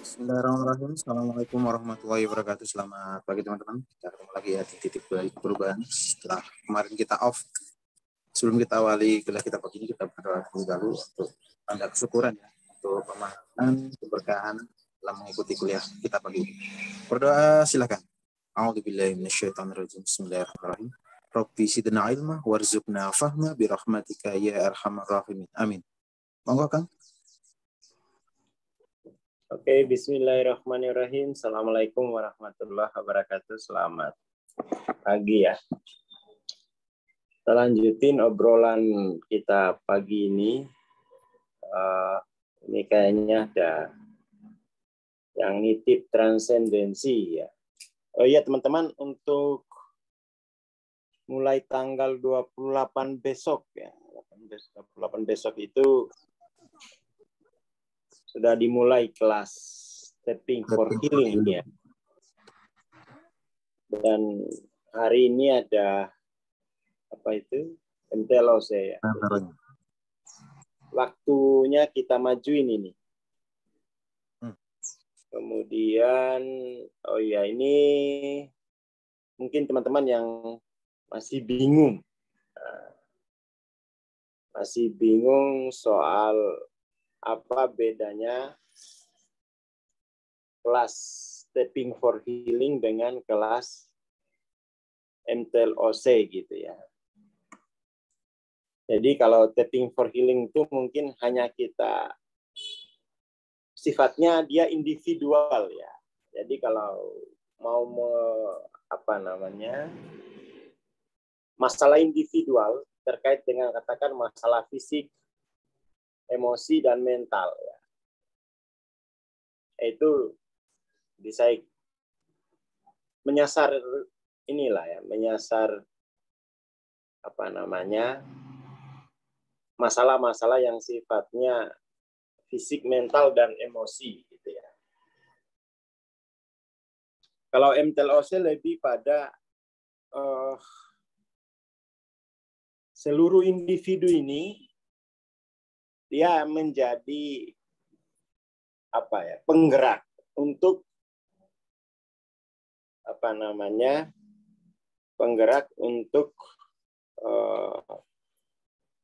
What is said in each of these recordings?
Bismillahirrahmanirrahim. Assalamualaikum warahmatullahi wabarakatuh. Selamat pagi teman-teman. Kita ketemu lagi ya di titik balik perubahan. Setelah kemarin kita off, sebelum kita awali kuliah kita pagi ini, kita berdoa terlebih dahulu untuk tanda kesyukuran ya, untuk pemahaman, keberkahan dalam mengikuti kuliah kita pagi ini. Berdoa silakan. A'udzubillahi minasyaitonirrajim. Bismillahirrahmanirrahim. Rabbi zidna ilma warzuqna fahma birahmatika ya arhamar rahimin. Amin. Monggo Kang. Oke, bismillahirrahmanirrahim. Assalamualaikum warahmatullahi wabarakatuh. Selamat pagi ya. Kita lanjutin obrolan kita pagi ini. Ini kayaknya ada yang nitip transendensi ya. Oh iya teman-teman, untuk mulai tanggal 28 besok ya. 28 besok itu sudah dimulai kelas Stepping for Healing ya. Dan hari ini ada apa itu? MTLOC ya. Waktunya kita majuin ini. Kemudian oh ya, ini mungkin teman-teman yang masih bingung. Masih bingung soal apa bedanya kelas Stepping for Healing dengan kelas MTLOC gitu ya. Jadi kalau Stepping for Healing itu mungkin hanya kita sifatnya dia individual ya. Jadi kalau mau masalah individual terkait dengan katakan masalah fisik, emosi dan mental ya. Itu bisa menyasar inilah ya, menyasar masalah-masalah yang sifatnya fisik, mental dan emosi gitu ya. Kalau MTLOC lebih pada seluruh individu ini dia menjadi penggerak untuk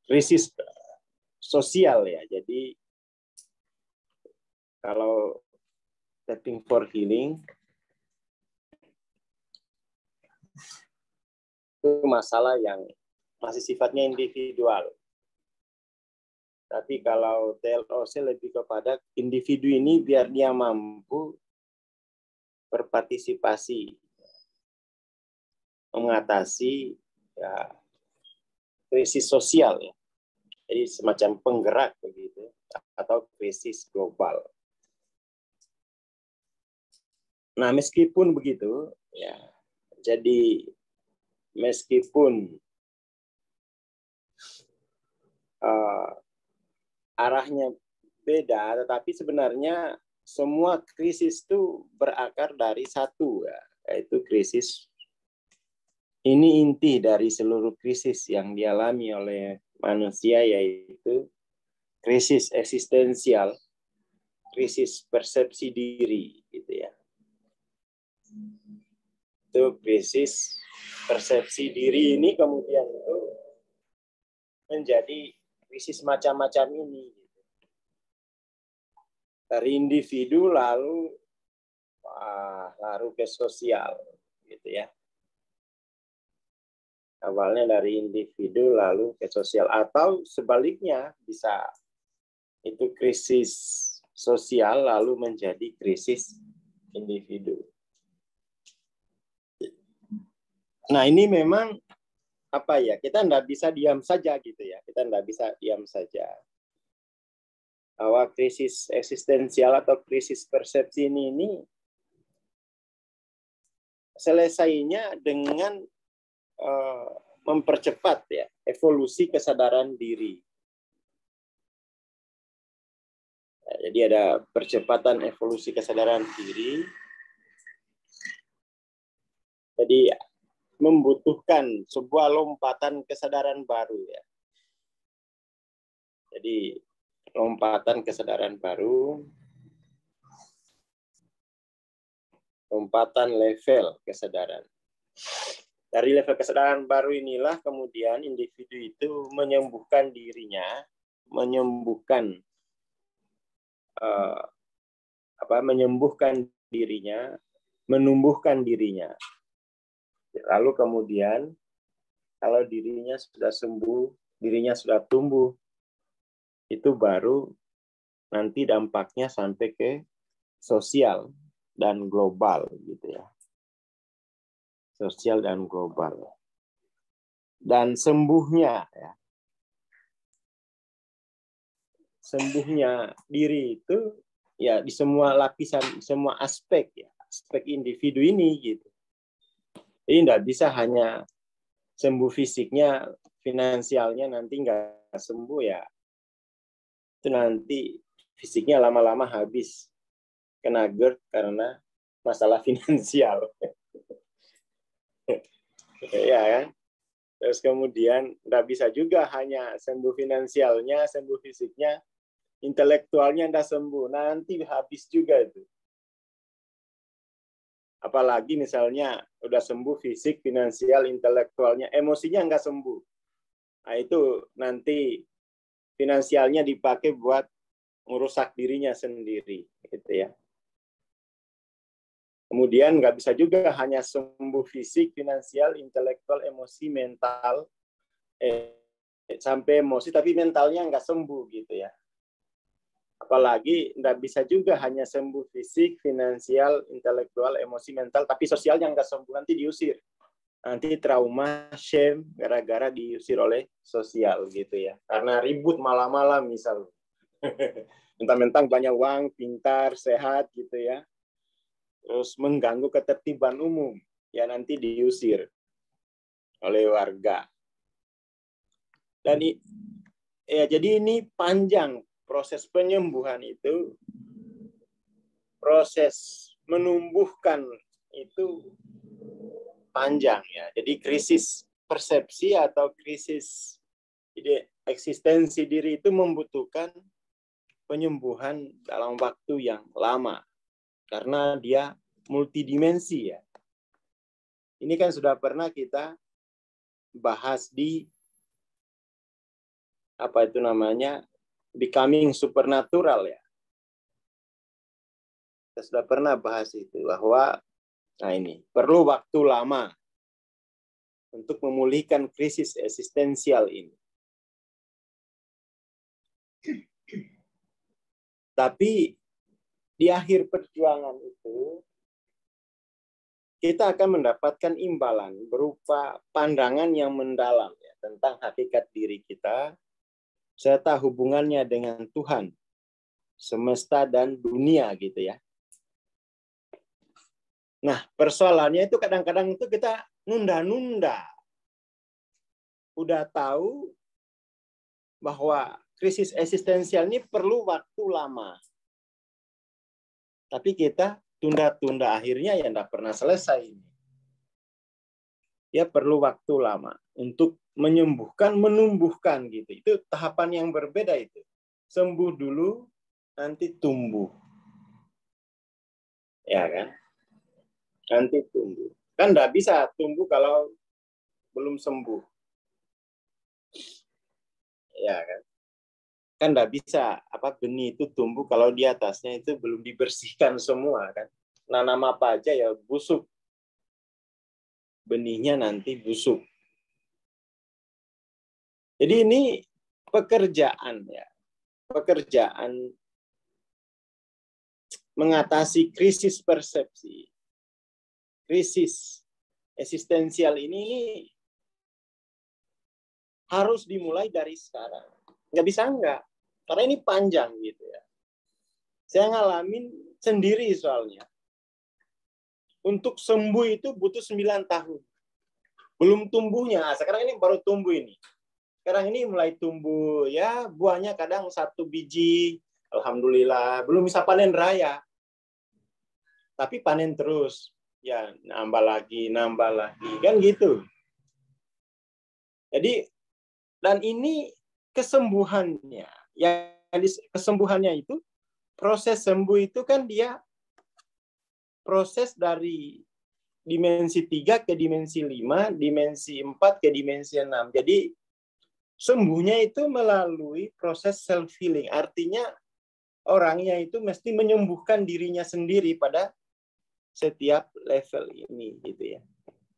krisis sosial ya. Jadi kalau Stepping for Healing itu masalah yang masih sifatnya individual. Tapi kalau TLOC lebih kepada individu ini biar dia mampu berpartisipasi mengatasi ya, krisis sosial ya. Jadi semacam penggerak begitu atau krisis global. Nah, meskipun begitu ya. Jadi meskipun arahnya beda, tetapi sebenarnya semua krisis itu berakar dari satu, ya, yaitu krisis. Ini inti dari seluruh krisis yang dialami oleh manusia, yaitu krisis eksistensial, krisis persepsi diri, gitu ya. Itu krisis persepsi diri ini kemudian itu menjadi krisis macam-macam ini. Dari individu lalu ke sosial, gitu ya. Awalnya dari individu lalu ke sosial atau sebaliknya bisa itu krisis sosial lalu menjadi krisis individu. Nah ini memang kita nggak bisa diam saja gitu ya, kita nggak bisa diam saja bahwa krisis eksistensial atau krisis persepsi ini selesainya dengan mempercepat ya evolusi kesadaran diri. Nah, jadi ada percepatan evolusi kesadaran diri. Jadi membutuhkan sebuah lompatan kesadaran baru ya. Jadi lompatan kesadaran baru lompatan level kesadaran. Dari level kesadaran baru inilah kemudian individu itu menyembuhkan dirinya, menyembuhkan dirinya, menumbuhkan dirinya. Lalu kemudian kalau dirinya sudah sembuh, dirinya sudah tumbuh, itu baru nanti dampaknya sampai ke sosial dan global gitu ya. Sosial dan global. Dan sembuhnya ya. Sembuhnya diri itu ya di semua lapisan, semua aspek ya, aspek individu ini gitu. Jadi tidak bisa hanya sembuh fisiknya, finansialnya nanti nggak sembuh ya. Itu nanti fisiknya lama-lama habis kena GERD karena masalah finansial. Ya kan? Terus kemudian nggak bisa juga hanya sembuh finansialnya, sembuh fisiknya, intelektualnya nggak sembuh. Nanti habis juga itu. Apalagi misalnya udah sembuh fisik, finansial, intelektualnya, emosinya nggak sembuh. Nah itu nanti finansialnya dipakai buat merusak dirinya sendiri, gitu ya. Kemudian nggak bisa juga hanya sembuh fisik, finansial, intelektual, emosi, mental, sampai emosi tapi mentalnya nggak sembuh gitu ya. Apalagi nggak bisa juga hanya sembuh fisik, finansial, intelektual, emosi, mental, tapi sosialnya nggak sembuh, nanti diusir. Nanti trauma, shame, gara-gara diusir oleh sosial gitu ya. Karena ribut malam-malam misal. Mentang-mentang banyak uang, pintar, sehat gitu ya. Terus mengganggu ketertiban umum, ya nanti diusir oleh warga. Dan ya jadi ini panjang proses penyembuhan itu, proses menumbuhkan itu panjang ya. Jadi krisis persepsi atau krisis eksistensi diri itu membutuhkan penyembuhan dalam waktu yang lama karena dia multidimensi ya. Ini kan sudah pernah kita bahas di apa itu namanya becoming supernatural ya. Kita sudah pernah bahas itu bahwa nah ini perlu waktu lama untuk memulihkan krisis eksistensial ini. Tapi di akhir perjuangan itu kita akan mendapatkan imbalan berupa pandangan yang mendalam ya, tentang hakikat diri kita serta hubungannya dengan Tuhan, semesta dan dunia gitu ya. Nah, persoalannya itu kadang-kadang itu kita nunda-nunda. Udah tahu bahwa krisis eksistensial ini perlu waktu lama. Tapi kita tunda-tunda, akhirnya ya tidak pernah selesai. Ya perlu waktu lama untuk menyembuhkan, menumbuhkan gitu. Itu tahapan yang berbeda itu. Sembuh dulu, nanti tumbuh. Ya kan? Nanti tumbuh. Kan tidak bisa tumbuh kalau belum sembuh. Ya kan? Kan tidak bisa benih itu tumbuh kalau di atasnya itu belum dibersihkan semua kan. Nanam apa aja ya busuk. Benihnya nanti busuk. Jadi ini pekerjaan ya. Pekerjaan mengatasi krisis persepsi. Krisis eksistensial ini harus dimulai dari sekarang. Nggak bisa enggak. Karena ini panjang gitu ya. Saya ngalamin sendiri soalnya. Untuk sembuh itu butuh 9 tahun. Belum tumbuhnya. Sekarang ini baru tumbuh ini. Sekarang ini mulai tumbuh ya, buahnya kadang 1 biji. Alhamdulillah. Belum bisa panen raya. Tapi panen terus. Ya, nambah lagi. Kan gitu. Jadi, dan ini kesembuhannya. Kesembuhannya itu, proses sembuh itu kan dia proses dari dimensi 3 ke dimensi 5, dimensi 4 ke dimensi 6. Jadi sembuhnya itu melalui proses self-healing. Artinya orangnya itu mesti menyembuhkan dirinya sendiri pada setiap level ini, gitu ya.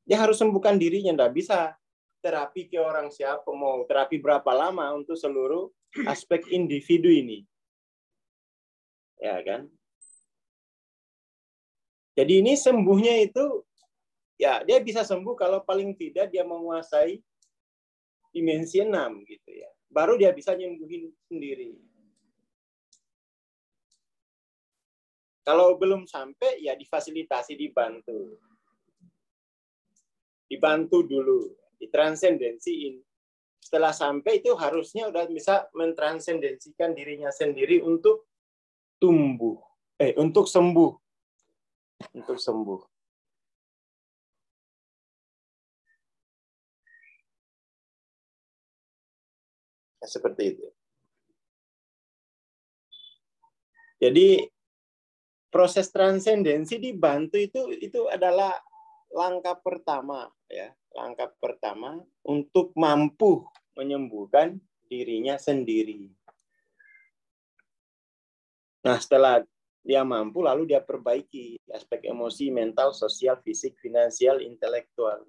Dia harus sembuhkan dirinya, nggak bisa terapi ke orang siapa, mau terapi berapa lama untuk seluruh aspek individu ini. Ya kan? Jadi ini sembuhnya itu, ya dia bisa sembuh kalau paling tidak dia menguasai dimensi 6, gitu ya. Baru dia bisa nyembuhin sendiri. Kalau belum sampai, ya difasilitasi, dibantu. Dibantu dulu, ditransendensiin. Setelah sampai itu harusnya udah bisa mentransendensikan dirinya sendiri untuk tumbuh, untuk sembuh. Untuk sembuh. Ya, seperti itu. Jadi proses transendensi dibantu itu adalah langkah pertama, ya. Langkah pertama untuk mampu menyembuhkan dirinya sendiri. Nah, setelah dia mampu, lalu dia perbaiki aspek emosi, mental, sosial, fisik, finansial, intelektual.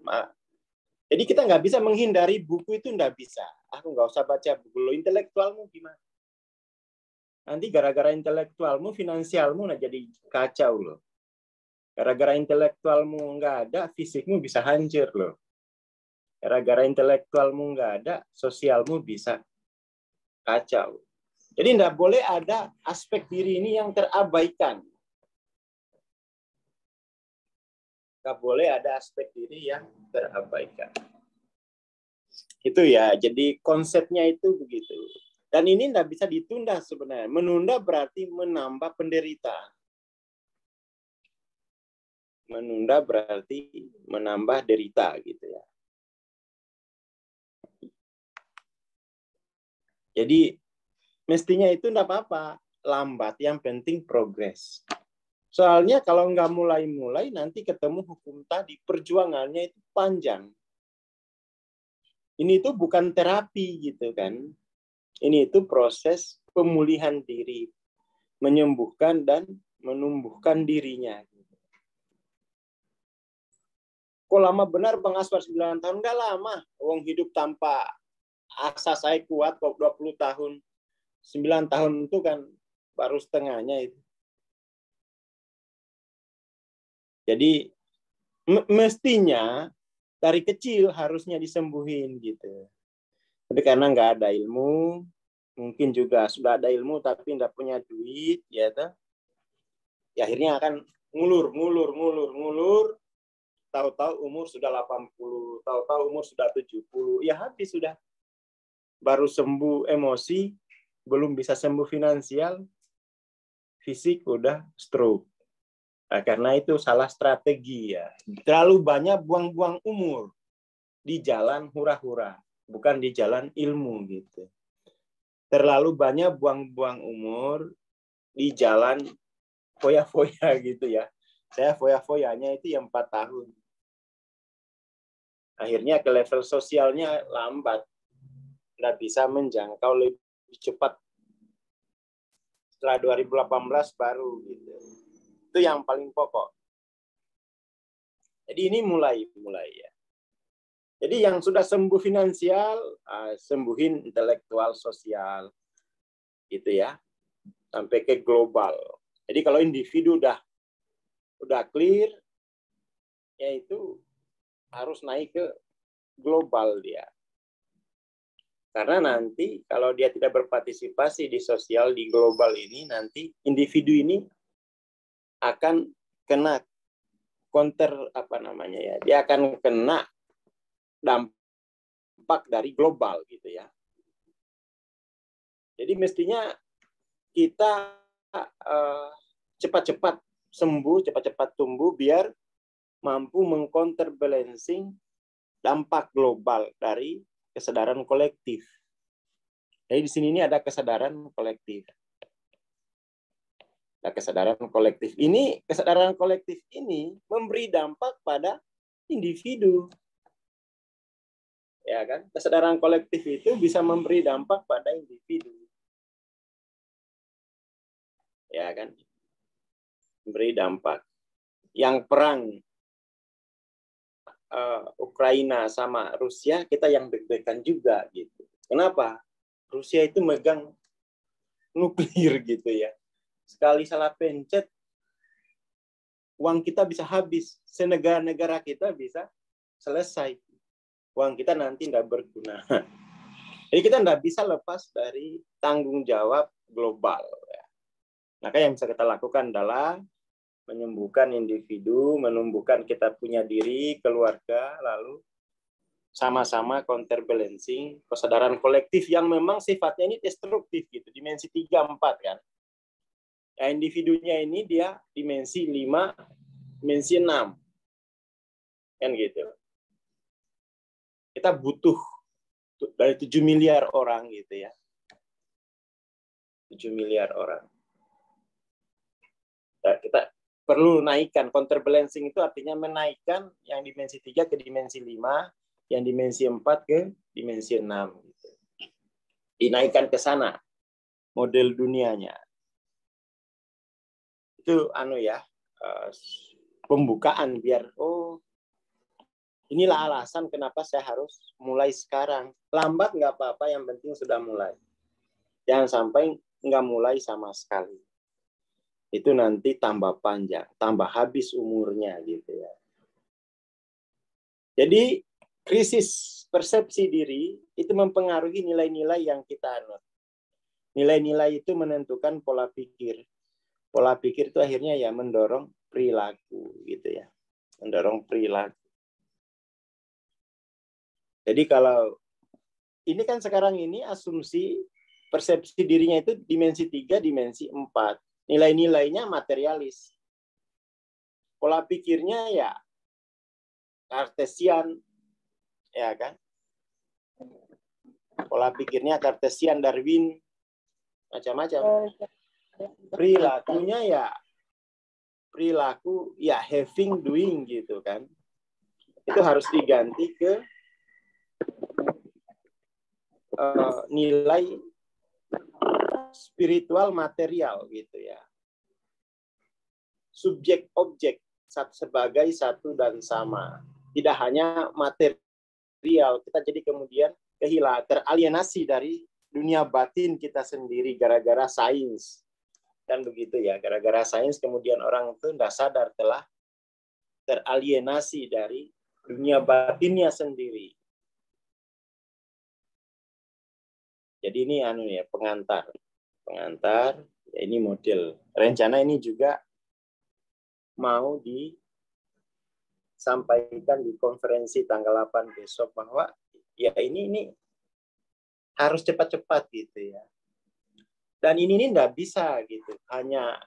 Jadi kita nggak bisa menghindari buku itu, nggak bisa. Aku nggak usah baca buku. Lo intelektualmu gimana? Nanti gara-gara intelektualmu, finansialmu nah jadi kacau loh. Gara-gara intelektualmu nggak ada, fisikmu bisa hancur loh. Gara-gara intelektualmu nggak ada, sosialmu bisa kacau. Jadi nggak boleh ada aspek diri ini yang terabaikan. Nggak boleh ada aspek diri yang terabaikan. Itu ya, jadi konsepnya itu begitu. Dan ini nggak bisa ditunda sebenarnya. Menunda berarti menambah penderitaan. Menunda berarti menambah derita gitu ya. Jadi mestinya itu nggak apa-apa. Lambat, yang penting progres. Soalnya kalau nggak mulai-mulai, nanti ketemu hukum tadi. Perjuangannya itu panjang. Ini itu bukan terapi gitu kan. Ini itu proses pemulihan diri. Menyembuhkan dan menumbuhkan dirinya. Kok lama benar Bang Aswar 9 tahun? Nggak lama. Wong hidup tanpa asa saya kuat kok 20 tahun. 9 tahun itu kan baru setengahnya itu. Jadi mestinya dari kecil harusnya disembuhin gitu. Tapi karena nggak ada ilmu, mungkin juga sudah ada ilmu tapi nggak punya duit, ya akhirnya akan ngulur. Tahu-tahu umur sudah 80, tahu-tahu umur sudah 70, ya habis sudah. Baru sembuh emosi, belum bisa sembuh finansial, fisik udah stroke. Nah, karena itu salah strategi ya. Terlalu banyak buang-buang umur di jalan hura-hura, bukan di jalan ilmu gitu. Terlalu banyak buang-buang umur di jalan foya-foya gitu ya. Saya foya-foyanya itu yang 4 tahun. Akhirnya ke level sosialnya lambat. Nggak bisa menjangkau lebih cepat. Setelah 2018 baru gitu. Itu yang paling pokok. Jadi ini mulai ya. Jadi yang sudah sembuh finansial, sembuhin intelektual, sosial, gitu ya, sampai ke global. Jadi kalau individu udah clear, yaitu harus naik ke global dia. Karena nanti kalau dia tidak berpartisipasi di sosial, di global ini, nanti individu ini akan kena counter dia akan kena dampak dari global gitu ya. Jadi mestinya kita cepat-cepat sembuh, cepat-cepat tumbuh biar mampu mengcounterbalancing dampak global dari kesadaran kolektif. Jadi di sini ini ada kesadaran kolektif. Nah, kesadaran kolektif ini memberi dampak pada individu. Ya kan? Kesadaran kolektif itu bisa memberi dampak pada individu. Ya kan? Memberi dampak. Yang perang Ukraina sama Rusia, kita yang deg-degan juga gitu. Kenapa? Rusia itu megang nuklir gitu ya. Sekali salah pencet, uang kita bisa habis. Senegara-negara kita bisa selesai. Uang kita nanti tidak berguna. Jadi kita tidak bisa lepas dari tanggung jawab global. Maka yang bisa kita lakukan adalah menyembuhkan individu, menumbuhkan kita punya diri, keluarga, lalu sama-sama counterbalancing kesadaran kolektif yang memang sifatnya ini destruktif gitu, dimensi 3, 4 kan. Ya, individunya ini dia dimensi 5, dimensi 6. Kan gitu. Kita butuh dari 7 miliar orang gitu ya. 7 miliar orang. Nah, kita perlu naikkan. Counterbalancing itu artinya menaikkan yang dimensi 3 ke dimensi 5, yang dimensi 4 ke dimensi 6. Gitu. Dinaikkan ke sana model dunianya. Itu pembukaan biar inilah alasan kenapa saya harus mulai sekarang. Lambat nggak apa-apa, yang penting sudah mulai. Jangan sampai nggak mulai sama sekali. Itu nanti tambah panjang, tambah habis umurnya gitu ya. Jadi krisis persepsi diri itu mempengaruhi nilai-nilai yang kita anut. Nilai-nilai itu menentukan pola pikir. Pola pikir itu akhirnya ya mendorong perilaku gitu ya. Mendorong perilaku. Jadi kalau ini kan sekarang ini asumsi persepsi dirinya itu dimensi 3, dimensi 4. Nilai-nilainya materialis. Pola pikirnya ya Kartesian, ya kan? Pola pikirnya Kartesian, Darwin, macam-macam. Perilakunya ya perilaku ya having, doing gitu kan. Itu harus diganti ke nilai spiritual material gitu ya. Subjek objek sebagai satu dan sama. Tidak hanya material, kita jadi kemudian kehilangan, teralienasi dari dunia batin kita sendiri gara-gara sains. Dan begitu ya, gara-gara sains kemudian orang itu tidak sadar telah teralienasi dari dunia batinnya sendiri. Jadi ini pengantar ya, ini model. Rencana ini juga mau disampaikan di konferensi tanggal 8 besok bahwa ya ini harus cepat-cepat gitu ya. Dan ini enggak bisa gitu. Hanya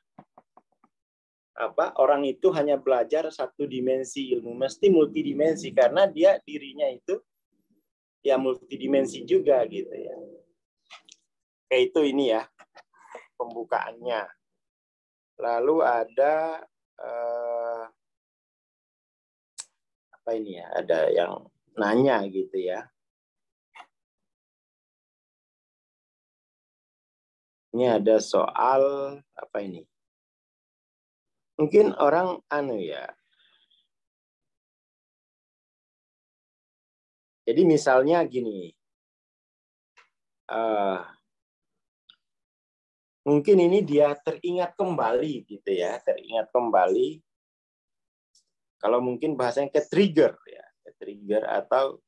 orang itu hanya belajar satu dimensi ilmu, mesti multidimensi karena dia dirinya itu ya multidimensi juga gitu ya. Kayak itu ini ya pembukaannya. Lalu ada apa ini ya? Ada yang nanya gitu ya. Ini ada soal apa ini? Mungkin orang ya. Jadi misalnya gini. Mungkin ini dia teringat kembali gitu ya, teringat kembali. Kalau mungkin bahasanya ke-trigger ya, ke-trigger atau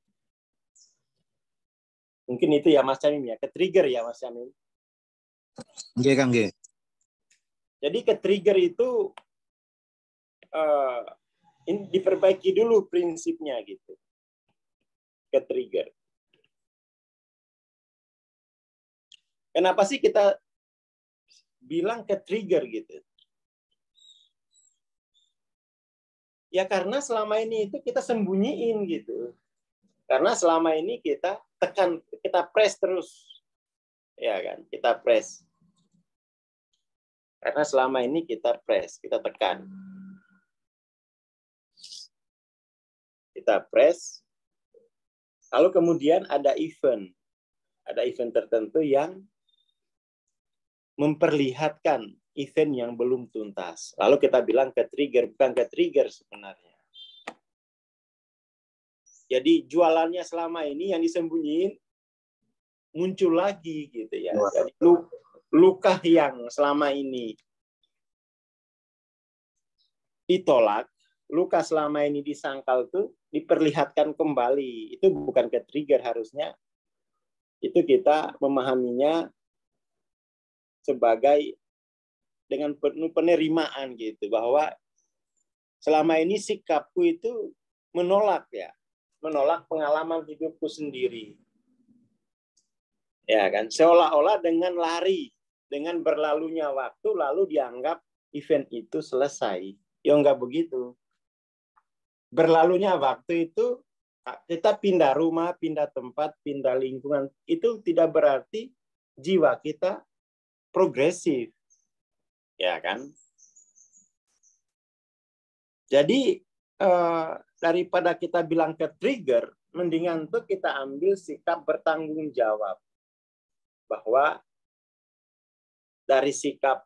mungkin itu ya Mas Camim ya, ke-trigger ya Mas Camim. Nggih, Kang, nggih. Jadi ke-trigger itu ini diperbaiki dulu prinsipnya gitu. Ke-trigger. Kenapa sih kita bilang ke-trigger gitu? Ya karena selama ini itu kita sembunyiin gitu. Karena selama ini kita tekan, kita press terus. Ya kan, kita press. Karena selama ini kita press, kita tekan. Kita press, lalu kemudian ada event tertentu yang memperlihatkan event yang belum tuntas. Lalu kita bilang ke trigger, bukan ke trigger sebenarnya. Jadi jualannya selama ini yang disembunyiin muncul lagi gitu ya. Jadi luka yang selama ini ditolak, luka selama ini disangkal tuh diperlihatkan kembali. Itu bukan ke trigger harusnya. Itu kita memahaminya sebagai dengan penuh penerimaan gitu, bahwa selama ini sikapku itu menolak pengalaman hidupku sendiri. Ya kan, seolah-olah dengan lari, dengan berlalunya waktu lalu dianggap event itu selesai. Ya enggak begitu. Berlalunya waktu itu kita pindah rumah, pindah tempat, pindah lingkungan, itu tidak berarti jiwa kita progresif. Ya kan? Jadi daripada kita bilang ke trigger, mendingan tuh kita ambil sikap bertanggung jawab. Bahwa dari sikap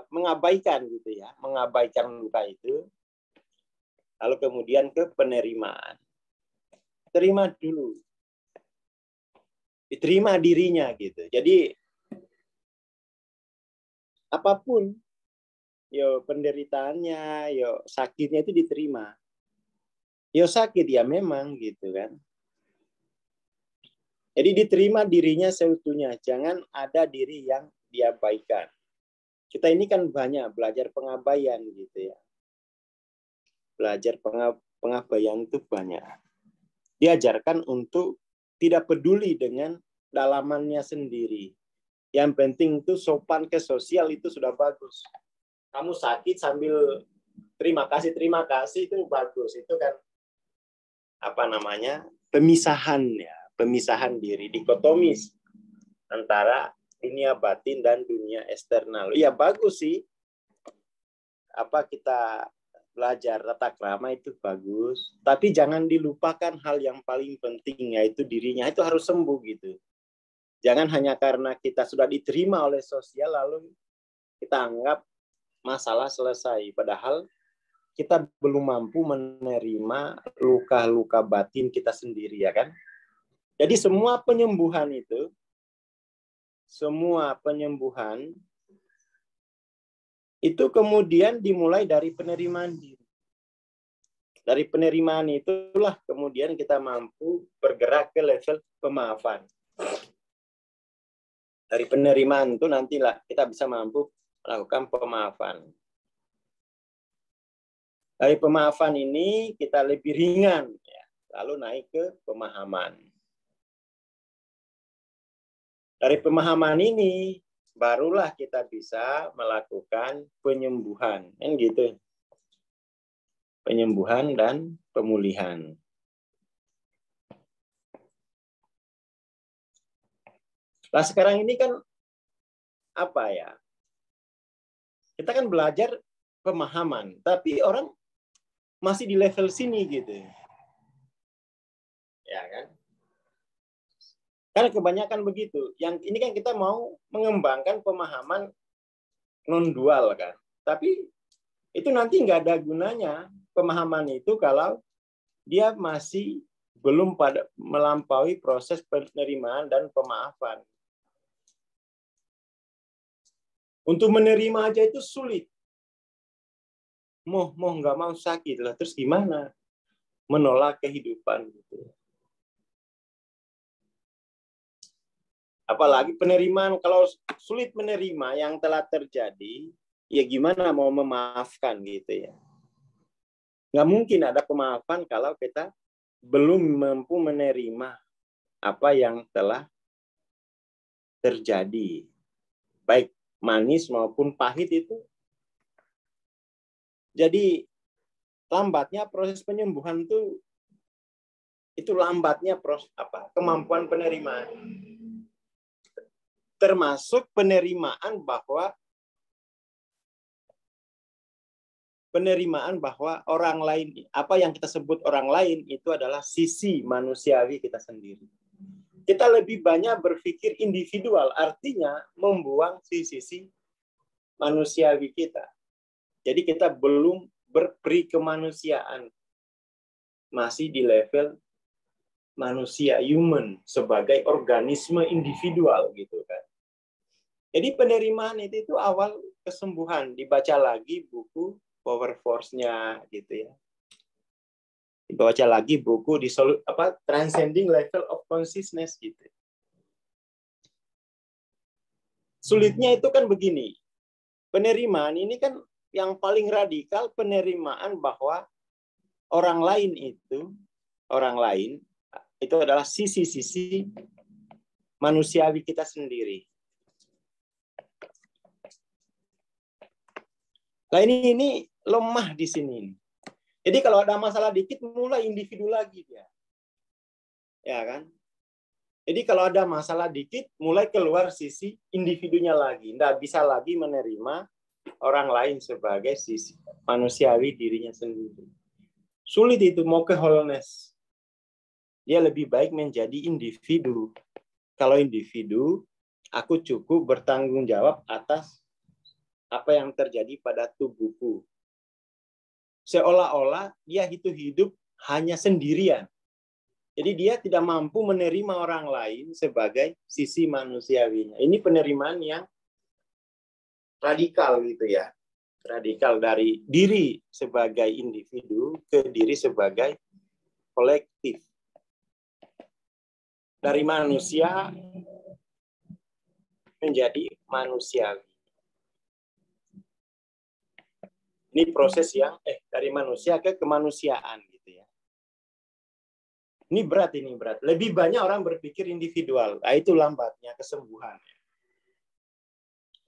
mengabaikan gitu ya, mengabaikan luka itu, lalu kemudian ke penerimaan. Terima dulu. Diterima dirinya gitu. Jadi apapun yo penderitaannya, yo sakitnya itu diterima. Yo sakit ya memang gitu kan. Jadi diterima dirinya seutuhnya, jangan ada diri yang diabaikan. Kita ini kan banyak belajar pengabaian gitu ya. Belajar pengabaian itu banyak. Diajarkan untuk tidak peduli dengan dalamannya sendiri. Yang penting itu sopan ke sosial itu sudah bagus. Kamu sakit sambil terima kasih itu bagus. Itu kan pemisahan ya. Pemisahan diri, dikotomis antara dunia batin dan dunia eksternal. Iya bagus sih. Kita belajar tata krama itu bagus, tapi jangan dilupakan hal yang paling penting, yaitu dirinya itu harus sembuh gitu. Jangan hanya karena kita sudah diterima oleh sosial lalu kita anggap masalah selesai, padahal kita belum mampu menerima luka-luka batin kita sendiri, ya kan? Jadi semua penyembuhan itu kemudian dimulai dari penerimaan diri. Dari penerimaan itulah kemudian kita mampu bergerak ke level pemaafan. Dari penerimaan itu nantilah kita bisa mampu melakukan pemaafan. Dari pemaafan ini kita lebih ringan, ya, lalu naik ke pemahaman. Dari pemahaman ini barulah kita bisa melakukan penyembuhan, kan gitu. Penyembuhan dan pemulihan. Nah sekarang ini kan kita kan belajar pemahaman, tapi orang masih di level sini gitu, ya kan? Karena kebanyakan begitu. Yang ini kan kita mau mengembangkan pemahaman non-dual kan. Tapi itu nanti nggak ada gunanya pemahaman itu kalau dia masih belum melampaui proses penerimaan dan pemaafan. Untuk menerima aja itu sulit. Mau nggak mau sakit lah. Terus gimana? Menolak kehidupan gitu. Apalagi penerimaan, kalau sulit menerima yang telah terjadi, ya gimana mau memaafkan gitu ya. Nggak mungkin ada pemaafan kalau kita belum mampu menerima apa yang telah terjadi. Baik manis maupun pahit itu. Jadi lambatnya proses penyembuhan itu lambatnya kemampuan penerimaan. termasuk penerimaan bahwa orang lain, apa yang kita sebut orang lain itu adalah sisi manusiawi kita sendiri. Kita lebih banyak berpikir individual, artinya membuang sisi manusiawi kita. Jadi kita belum berperi kemanusiaan, masih di level manusia, human, sebagai organisme individual gitu kan. Jadi penerimaan itu awal kesembuhan. Dibaca lagi buku Power Force-nya gitu ya. Dibaca lagi buku Transcending Level of Consciousness gitu. Sulitnya itu kan begini. Penerimaan ini kan yang paling radikal, penerimaan bahwa orang lain itu adalah sisi-sisi manusiawi kita sendiri. Nah ini lemah di sini. Jadi kalau ada masalah dikit mulai individu lagi dia. Ya kan? Jadi kalau ada masalah dikit mulai keluar sisi individunya lagi. Nggak bisa lagi menerima orang lain sebagai sisi manusiawi dirinya sendiri. Sulit itu mau ke wholeness. Dia lebih baik menjadi individu. Kalau individu, aku cukup bertanggung jawab atas apa yang terjadi pada tubuhku. Seolah-olah dia itu hidup hanya sendirian. Jadi dia tidak mampu menerima orang lain sebagai sisi manusiawinya. Ini penerimaan yang radikal gitu ya. Radikal dari diri sebagai individu ke diri sebagai kolektif. Dari manusia menjadi manusiawi. Ini proses yang dari manusia ke kemanusiaan gitu ya. Ini berat. Lebih banyak orang berpikir individual. Nah, itu lambatnya kesembuhan.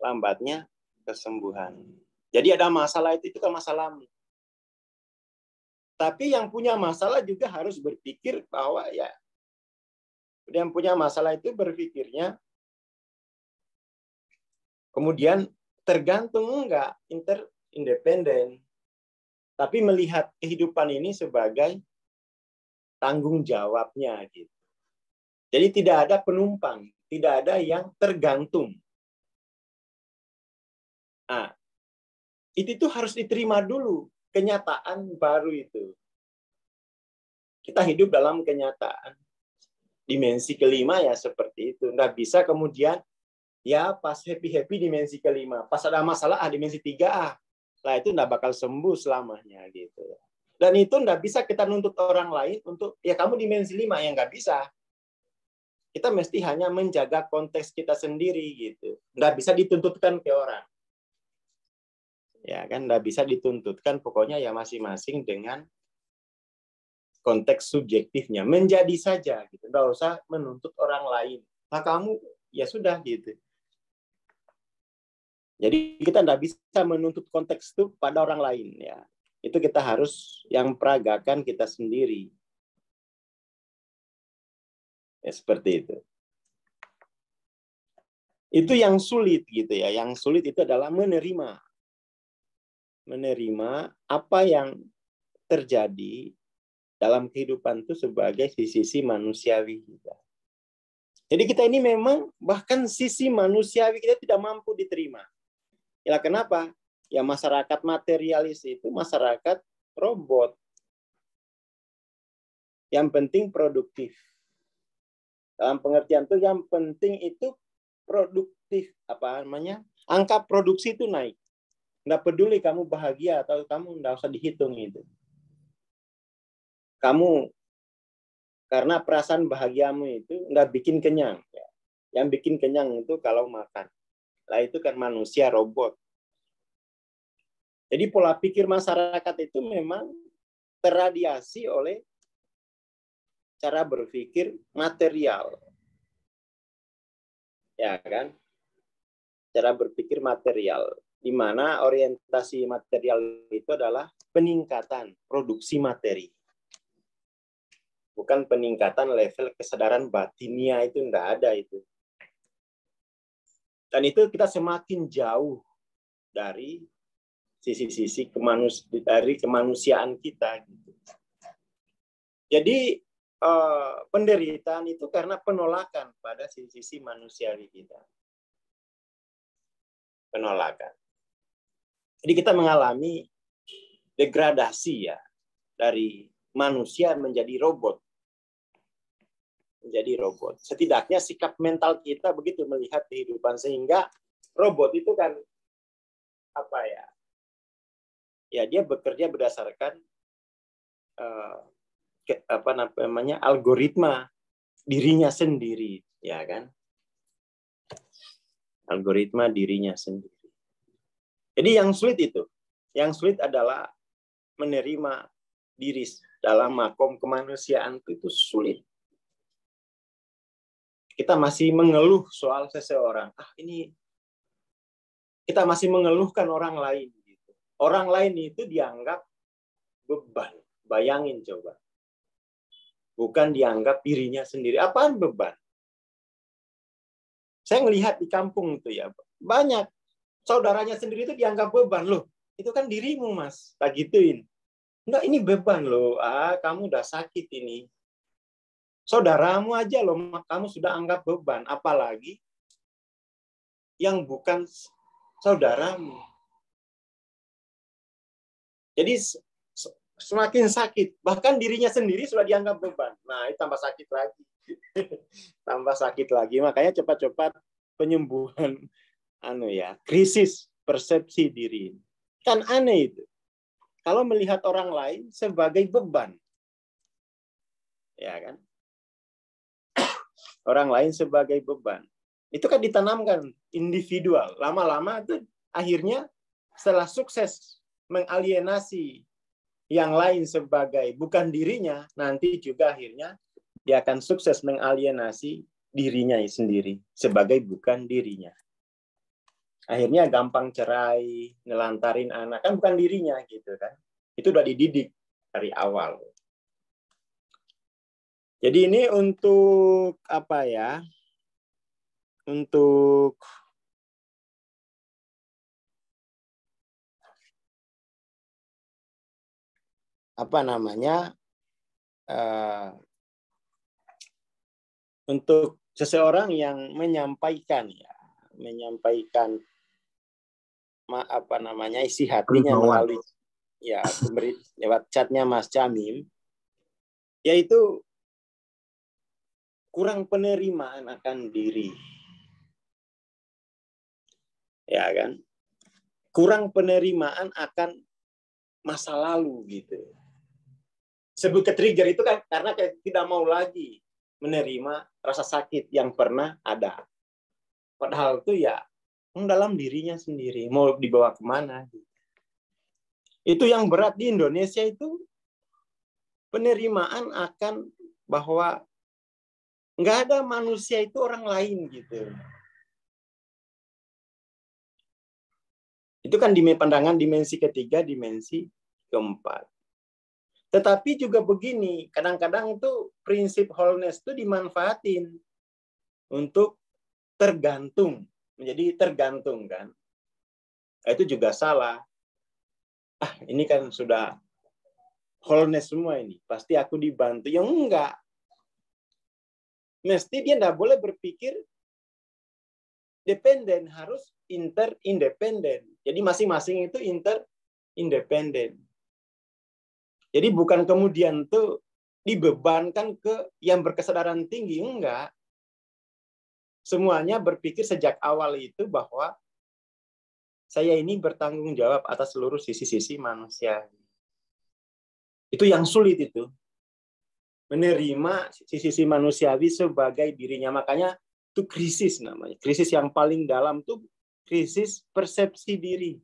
Lambatnya kesembuhan. Jadi ada masalah itu kan masalah. Tapi yang punya masalah juga harus berpikir bahwa ya yang punya masalah itu berpikirnya kemudian tergantung enggak independen, tapi melihat kehidupan ini sebagai tanggung jawabnya gitu. Jadi tidak ada penumpang, tidak ada yang tergantung. Nah, itu harus diterima dulu kenyataan baru itu. Kita hidup dalam kenyataan. Dimensi kelima ya seperti itu. Nggak bisa kemudian ya pas happy dimensi kelima, pas ada masalah dimensi 3 lah itu nggak bakal sembuh selamanya gitu. Dan itu nggak bisa kita nuntut orang lain untuk ya kamu dimensi 5 ya nggak bisa. Kita mesti hanya menjaga konteks kita sendiri gitu. Nggak bisa dituntutkan ke orang. Ya kan nggak bisa dituntutkan, pokoknya ya masing-masing dengan konteks subjektifnya. Menjadi saja gitu. Nggak usah menuntut orang lain. Nah kamu ya sudah gitu. Jadi kita nggak bisa menuntut konteks itu pada orang lain ya. Itu kita harus yang peragakan kita sendiri. Ya seperti itu. Itu yang sulit gitu ya. Yang sulit itu adalah menerima apa yang terjadi dalam kehidupan itu sebagai sisi manusiawi kita. Jadi kita ini memang bahkan sisi manusiawi kita tidak mampu diterima. Ya kenapa? Ya masyarakat materialis itu masyarakat robot. Yang penting produktif. Dalam pengertian itu yang penting itu produktif. Angka produksi itu naik. Nggak peduli kamu bahagia atau kamu nggak usah dihitung itu. Kamu karena perasaan bahagiamu itu nggak bikin kenyang. Ya. Yang bikin kenyang itu kalau makan. Lah itu kan manusia robot. Jadi pola pikir masyarakat itu memang terradiasi oleh cara berpikir material. Ya kan? Cara berpikir material. Di mana orientasi material itu adalah peningkatan produksi materi. Bukan peningkatan level kesadaran batinnya itu enggak ada itu. Dan itu kita semakin jauh dari sisi-sisi dari kemanusiaan kita. Jadi penderitaan itu karena penolakan pada sisi-sisi manusiawi kita. Penolakan. Jadi kita mengalami degradasi ya dari manusia menjadi robot. Menjadi robot. Setidaknya sikap mental kita begitu melihat kehidupan, sehingga robot itu kan apa ya? Ya dia bekerja berdasarkan algoritma dirinya sendiri, ya kan? Algoritma dirinya sendiri. Jadi yang sulit itu, yang sulit adalah menerima diri dalam makom kemanusiaan itu sulit. Kita masih mengeluh soal seseorang. Ini kita masih mengeluhkan orang lain. Gitu. Orang lain itu dianggap beban. Bayangin coba. Bukan dianggap dirinya sendiri. Apaan beban? Saya ngelihat di kampung itu ya, banyak saudaranya sendiri itu dianggap beban. Loh, itu kan dirimu, Mas. Tak gituin. Enggak, ini beban loh. Kamu udah sakit ini. Saudaramu aja loh, kamu sudah anggap beban. Apalagi yang bukan saudaramu. Jadi semakin sakit. Bahkan dirinya sendiri sudah dianggap beban. Nah, itu tambah sakit lagi. Tambah sakit lagi. Makanya cepat-cepat penyembuhan krisis persepsi diri. Kan aneh itu. Kalau melihat orang lain sebagai beban. Ya kan? Orang lain sebagai beban. Itu kan ditanamkan individual. Lama-lama itu akhirnya setelah sukses mengalienasi yang lain sebagai bukan dirinya, nanti juga akhirnya dia akan sukses mengalienasi dirinya sendiri sebagai bukan dirinya. Akhirnya gampang cerai, ngelantarin anak, kan bukan dirinya gitu kan. Itu udah dididik dari awal. Jadi ini untuk apa ya? Untuk apa namanya? Untuk seseorang yang menyampaikan isi hatinya melalui lewat chatnya Mas Camim, yaitu kurang penerimaan akan diri, ya kan? Kurang penerimaan akan masa lalu gitu. Sebut ke trigger itu kan karena tidak mau lagi menerima rasa sakit yang pernah ada. Padahal itu ya dalam dirinya sendiri. Mau dibawa kemana? Itu yang berat di Indonesia itu penerimaan akan bahwa nggak ada manusia itu orang lain gitu. Itu kan di pandangan dimensi ketiga, dimensi keempat. Tetapi juga begini, kadang-kadang itu prinsip wholeness itu dimanfaatin untuk tergantung, menjadi tergantung kan. Itu juga salah. Ini kan sudah wholeness semua ini, pasti aku dibantu. Ya enggak. Mesti dia enggak boleh berpikir dependen, harus inter-independen. Jadi masing-masing itu inter-independen. Jadi bukan kemudian tuh dibebankan ke yang berkesadaran tinggi, enggak. Semuanya berpikir sejak awal itu bahwa saya ini bertanggung jawab atas seluruh sisi-sisi manusia. Itu yang sulit itu. Menerima sisi-sisi manusiawi sebagai dirinya. Makanya itu krisis namanya. Krisis yang paling dalam itu krisis persepsi diri.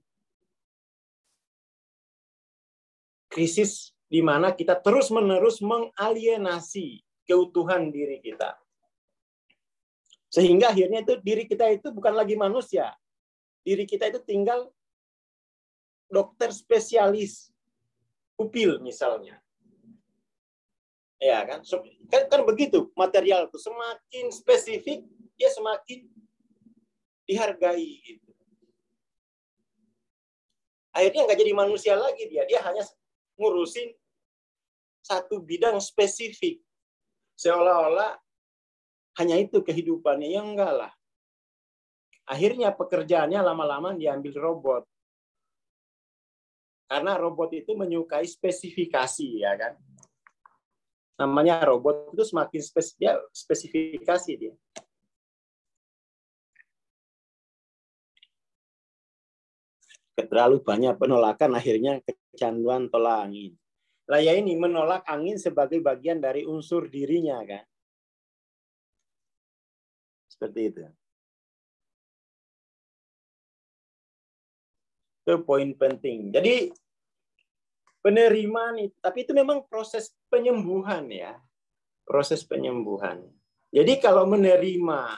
Krisis di mana kita terus-menerus mengalienasi keutuhan diri kita. Sehingga akhirnya itu diri kita itu bukan lagi manusia. Diri kita itu tinggal dokter spesialis pupil misalnya. Ya kan? Kan begitu material itu semakin spesifik dia semakin dihargai gitu. Akhirnya nggak jadi manusia lagi dia hanya ngurusin satu bidang spesifik. Seolah-olah hanya itu kehidupannya, ya enggak lah. Akhirnya pekerjaannya lama-lama diambil robot. Karena robot itu menyukai spesifikasi, ya kan. Namanya robot itu semakin spesifikasi dia. Terlalu banyak penolakan, akhirnya kecanduan tolak angin. Lah ya ini menolak angin sebagai bagian dari unsur dirinya kan. Seperti itu. Itu poin penting. Jadi penerimaan itu, tapi itu memang proses penyembuhan ya. Proses penyembuhan. Jadi kalau menerima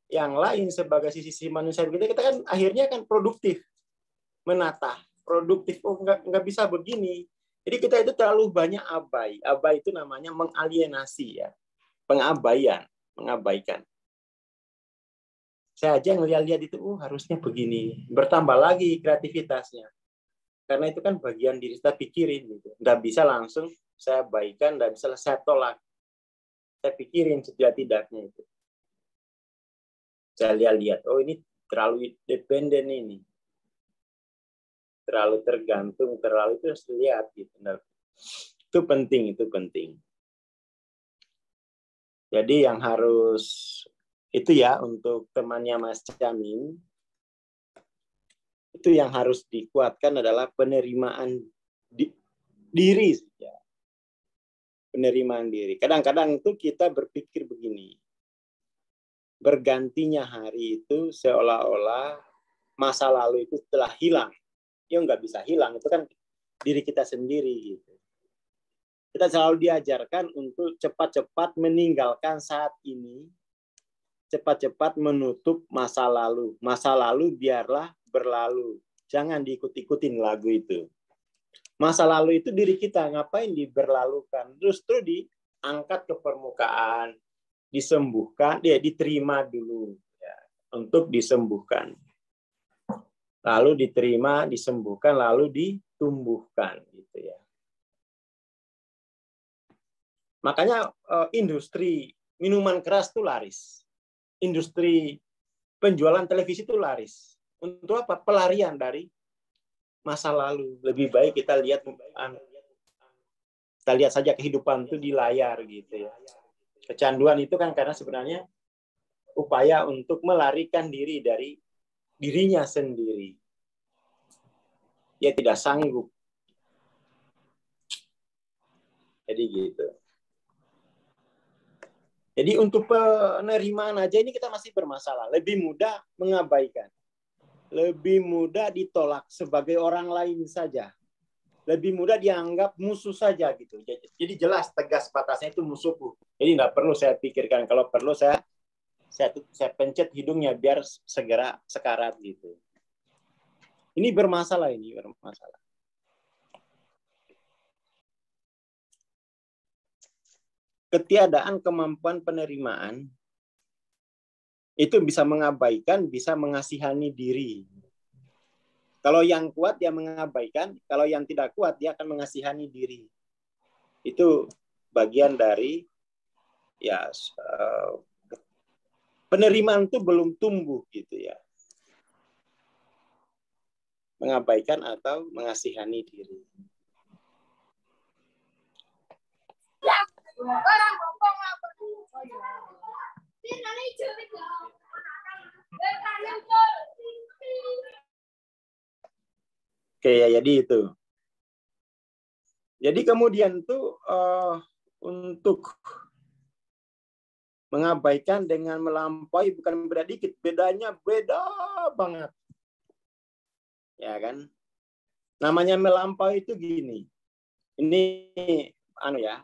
yang lain sebagai sisi manusia kita kan akhirnya kan produktif. Menata, produktif. Oh, nggak bisa begini. Jadi kita itu terlalu banyak abai. Abai itu namanya mengalienasi ya. Pengabaian, mengabaikan. Saya aja ngelihat-lihat itu, harusnya begini. Bertambah lagi kreativitasnya. Karena itu kan bagian diri kita pikirin gitu. Nggak bisa langsung saya abaikan, nggak bisa saya tolak. Saya pikirin setidak-tidaknya itu. Saya lihat-lihat, ini terlalu dependen ini. Terlalu tergantung, terlalu itu harus lihat gitu. Itu penting, itu penting. Jadi yang harus itu ya untuk temannya Mas Jamin, itu yang harus dikuatkan adalah penerimaan diri saja. Penerimaan diri. Kadang-kadang itu kita berpikir begini. Bergantinya hari itu seolah-olah masa lalu itu telah hilang. Ya nggak bisa hilang, itu kan diri kita sendiri gitu. Kita selalu diajarkan untuk cepat-cepat meninggalkan saat ini, cepat-cepat menutup masa lalu. Masa lalu biarlah berlalu. Jangan diikut-ikutin lagu itu. Masa lalu itu diri kita, ngapain diberlalukan? Justru diangkat ke permukaan, disembuhkan, diterima dulu ya, untuk disembuhkan. Lalu diterima, disembuhkan, lalu ditumbuhkan gitu ya. Makanya industri minuman keras itu laris. Industri penjualan televisi itu laris. Untuk apa? Pelarian dari masa lalu. Lebih baik kita lihat saja kehidupan itu di layar gitu ya. Kecanduan itu kan karena sebenarnya upaya untuk melarikan diri dari dirinya sendiri. Dia tidak sanggup. Jadi gitu. Jadi untuk penerimaan aja ini kita masih bermasalah. Lebih mudah mengabaikan. Lebih mudah ditolak sebagai orang lain saja. Lebih mudah dianggap musuh saja gitu. Jadi jelas tegas batasnya itu musuhku. Jadi nggak perlu saya pikirkan. Kalau perlu saya pencet hidungnya biar segera sekarat gitu. Ini bermasalah ini bermasalah. Ketiadaan kemampuan penerimaan itu bisa mengabaikan, bisa mengasihani diri. Kalau yang kuat dia mengabaikan, kalau yang tidak kuat dia akan mengasihani diri. Itu bagian dari ya penerimaan itu belum tumbuh gitu ya. Mengabaikan atau mengasihani diri. Oke ya, jadi itu. Jadi kemudian tuh untuk mengabaikan dengan melampaui bukan beda dikit, bedanya beda banget. Ya kan? Namanya melampaui itu gini. Ini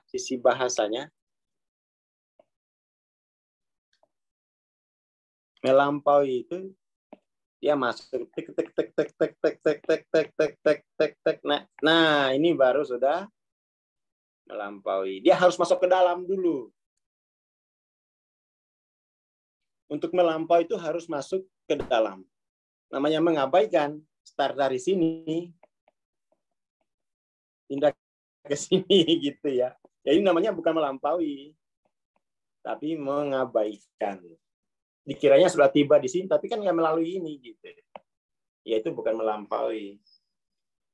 sisi bahasanya. Melampaui itu dia masuk tek tek tek tek tek tek tek tek tek tek tek tek tek. Nah, ini baru sudah melampaui. Dia harus masuk ke dalam dulu. Untuk melampaui itu harus masuk ke dalam. Namanya mengabaikan, start dari sini, pindah ke sini gitu ya. Jadi namanya bukan melampaui, tapi mengabaikan. Dikiranya sudah tiba di sini, tapi kan nggak melalui ini gitu. Ya itu bukan melampaui.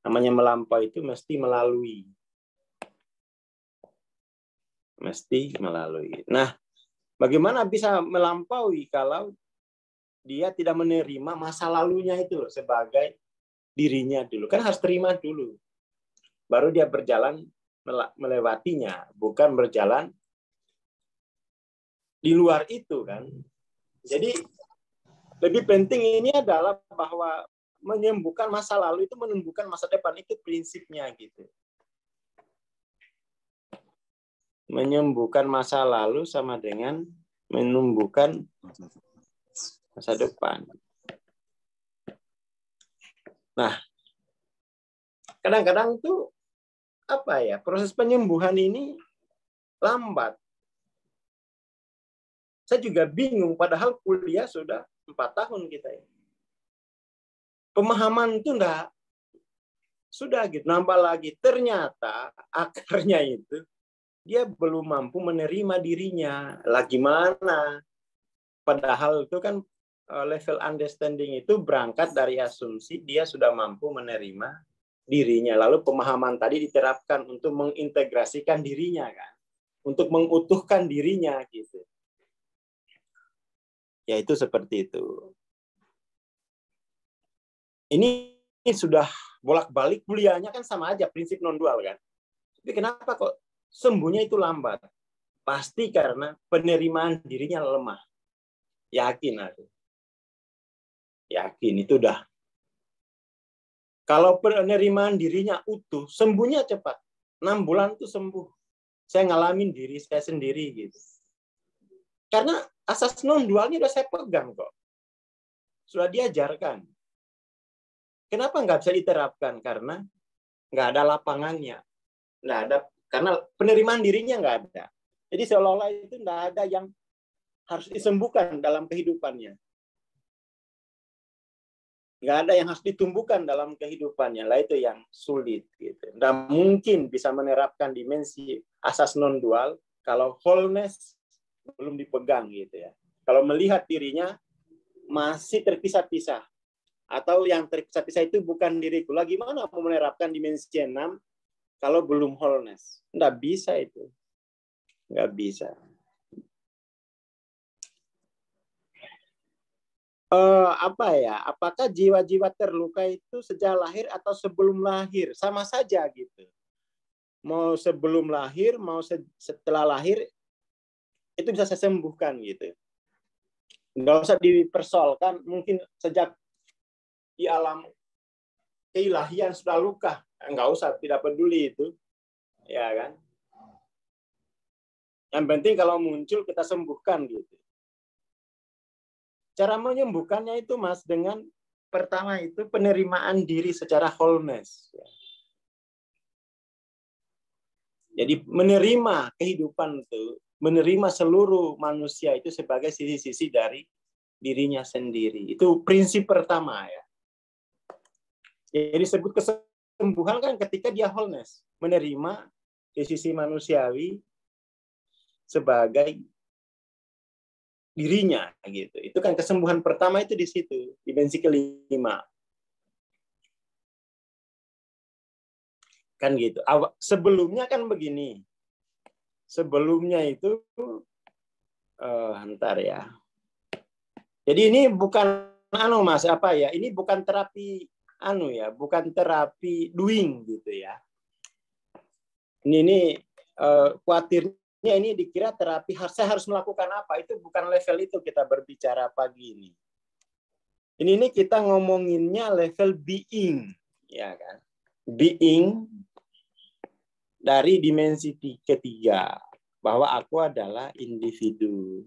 Namanya melampaui itu mesti melalui. Mesti melalui. Nah, bagaimana bisa melampaui kalau dia tidak menerima masa lalunya itu sebagai dirinya dulu. Kan harus terima dulu. Baru dia berjalan melewatinya, bukan berjalan di luar itu kan. Jadi lebih penting ini adalah bahwa menyembuhkan masa lalu itu menumbuhkan masa depan, itu prinsipnya gitu. Menyembuhkan masa lalu sama dengan menumbuhkan masa depan. Nah, kadang-kadang tuh apa ya, proses penyembuhan ini lambat. Saya juga bingung, padahal kuliah sudah 4 tahun kita ya. Pemahaman itu enggak, sudah gitu, nambah lagi. Ternyata akarnya itu, dia belum mampu menerima dirinya. Lah gimana? Padahal itu kan level understanding itu berangkat dari asumsi dia sudah mampu menerima dirinya. Lalu pemahaman tadi diterapkan untuk mengintegrasikan dirinya kan, untuk mengutuhkan dirinya gitu. Ya itu seperti itu. Ini sudah bolak-balik kuliahnya kan sama aja, prinsip non-dual kan. Tapi kenapa kok sembuhnya itu lambat? Pasti karena penerimaan dirinya lemah. Yakin aku. Yakin itu udah. Kalau penerimaan dirinya utuh, sembuhnya cepat. 6 bulan itu sembuh. Saya ngalamin diri saya sendiri gitu. Karena asas non-dualnya udah saya pegang kok. Sudah diajarkan. Kenapa nggak bisa diterapkan? Karena nggak ada lapangannya. Nggak ada, karena penerimaan dirinya nggak ada. Jadi seolah-olah itu nggak ada yang harus disembuhkan dalam kehidupannya. Nggak ada yang harus ditumbuhkan dalam kehidupannya. Lah itu yang sulit. Gitu. Nggak mungkin bisa menerapkan dimensi asas non-dual kalau wholeness belum dipegang gitu ya. Kalau melihat dirinya masih terpisah-pisah, atau yang terpisah-pisah itu bukan diriku. Lah gimana mau menerapkan dimensi 6 kalau belum wholeness? Nggak bisa itu. Nggak bisa. Apa ya? Apakah jiwa-jiwa terluka itu sejak lahir atau sebelum lahir? Sama saja gitu. Mau sebelum lahir, mau setelah lahir, itu bisa saya sembuhkan gitu. Nggak usah dipersoalkan, mungkin sejak di alam keilahian sudah luka, nggak usah, tidak peduli itu, ya kan. Yang penting kalau muncul kita sembuhkan gitu. Cara menyembuhkannya itu Mas dengan pertama itu penerimaan diri secara wholeness. Jadi menerima kehidupan itu, menerima seluruh manusia itu sebagai sisi-sisi dari dirinya sendiri. Itu prinsip pertama ya. Jadi disebut kesembuhan kan ketika dia wholeness, menerima sisi manusiawi sebagai dirinya gitu. Itu kan kesembuhan pertama itu di situ, dimensi kelima. Kan gitu. Sebelumnya kan begini. Sebelumnya itu bentar ya. Jadi ini bukan Mas apa ya? Ini bukan terapi bukan terapi doing gitu ya. Ini khawatirnya ini dikira terapi saya harus melakukan apa? Itu bukan level itu kita berbicara pagi ini. Ini kita ngomonginnya level being, ya kan? Being dari dimensi ketiga, bahwa aku adalah individu.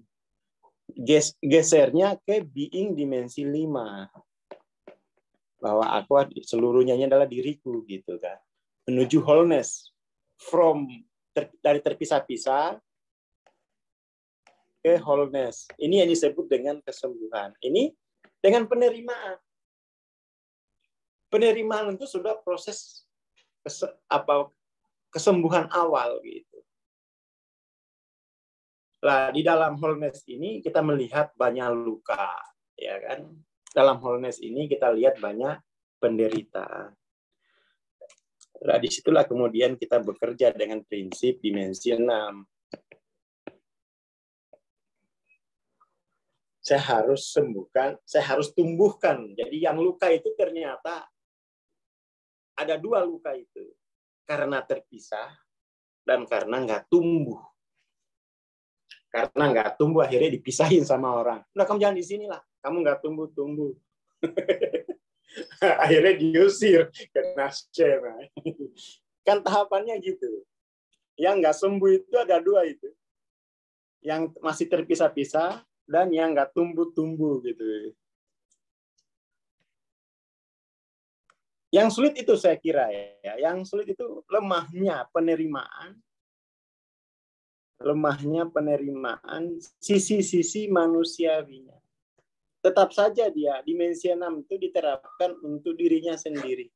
Gesernya ke being dimensi 5, bahwa aku seluruhnya adalah diriku gitu kan, menuju wholeness, dari terpisah-pisah ke wholeness. Ini yang disebut dengan kesembuhan. Ini dengan penerimaan. Penerimaan itu sudah proses kesembuhan awal gitu. Lah di dalam wholeness ini kita melihat banyak luka, ya kan? Dalam wholeness ini kita lihat banyak penderitaan. Nah, disitulah kemudian kita bekerja dengan prinsip dimensi 6. Saya harus sembuhkan, saya harus tumbuhkan. Jadi yang luka itu ternyata ada 2 luka itu. Karena terpisah dan karena nggak tumbuh. Karena nggak tumbuh akhirnya dipisahin sama orang. Udah kamu jangan di sini lah, kamu nggak tumbuh. Akhirnya diusir ke Nasdem. Kan tahapannya gitu. Yang nggak sembuh itu ada 2 itu. Yang masih terpisah-pisah dan yang nggak tumbuh gitu. Yang sulit itu saya kira ya. Yang sulit itu lemahnya penerimaan, sisi-sisi manusiawinya. Tetap saja dia dimensi 6 itu diterapkan untuk dirinya sendiri.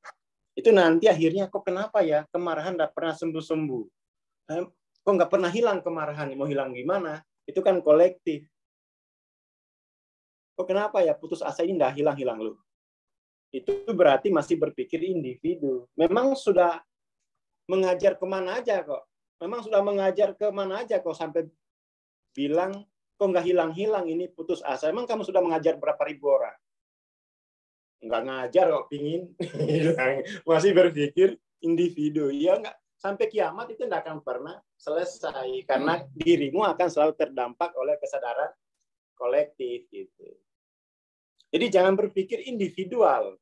Itu nanti akhirnya kok kenapa ya kemarahan tidak pernah sembuh-sembuh. Kok nggak pernah hilang kemarahan? Mau hilang gimana? Itu kan kolektif. Kok kenapa ya putus asa ini nggak hilang-hilang loh? Itu berarti masih berpikir individu. Memang sudah mengajar kemana aja kok. Sampai bilang kok nggak hilang-hilang ini putus asa. Emang kamu sudah mengajar berapa ribu orang? Nggak ngajar kok pingin hilang. Masih berpikir individu. Ya nggak, sampai kiamat itu nggak akan pernah selesai. Karena dirimu akan selalu terdampak oleh kesadaran kolektif gitu. Jadi jangan berpikir individual.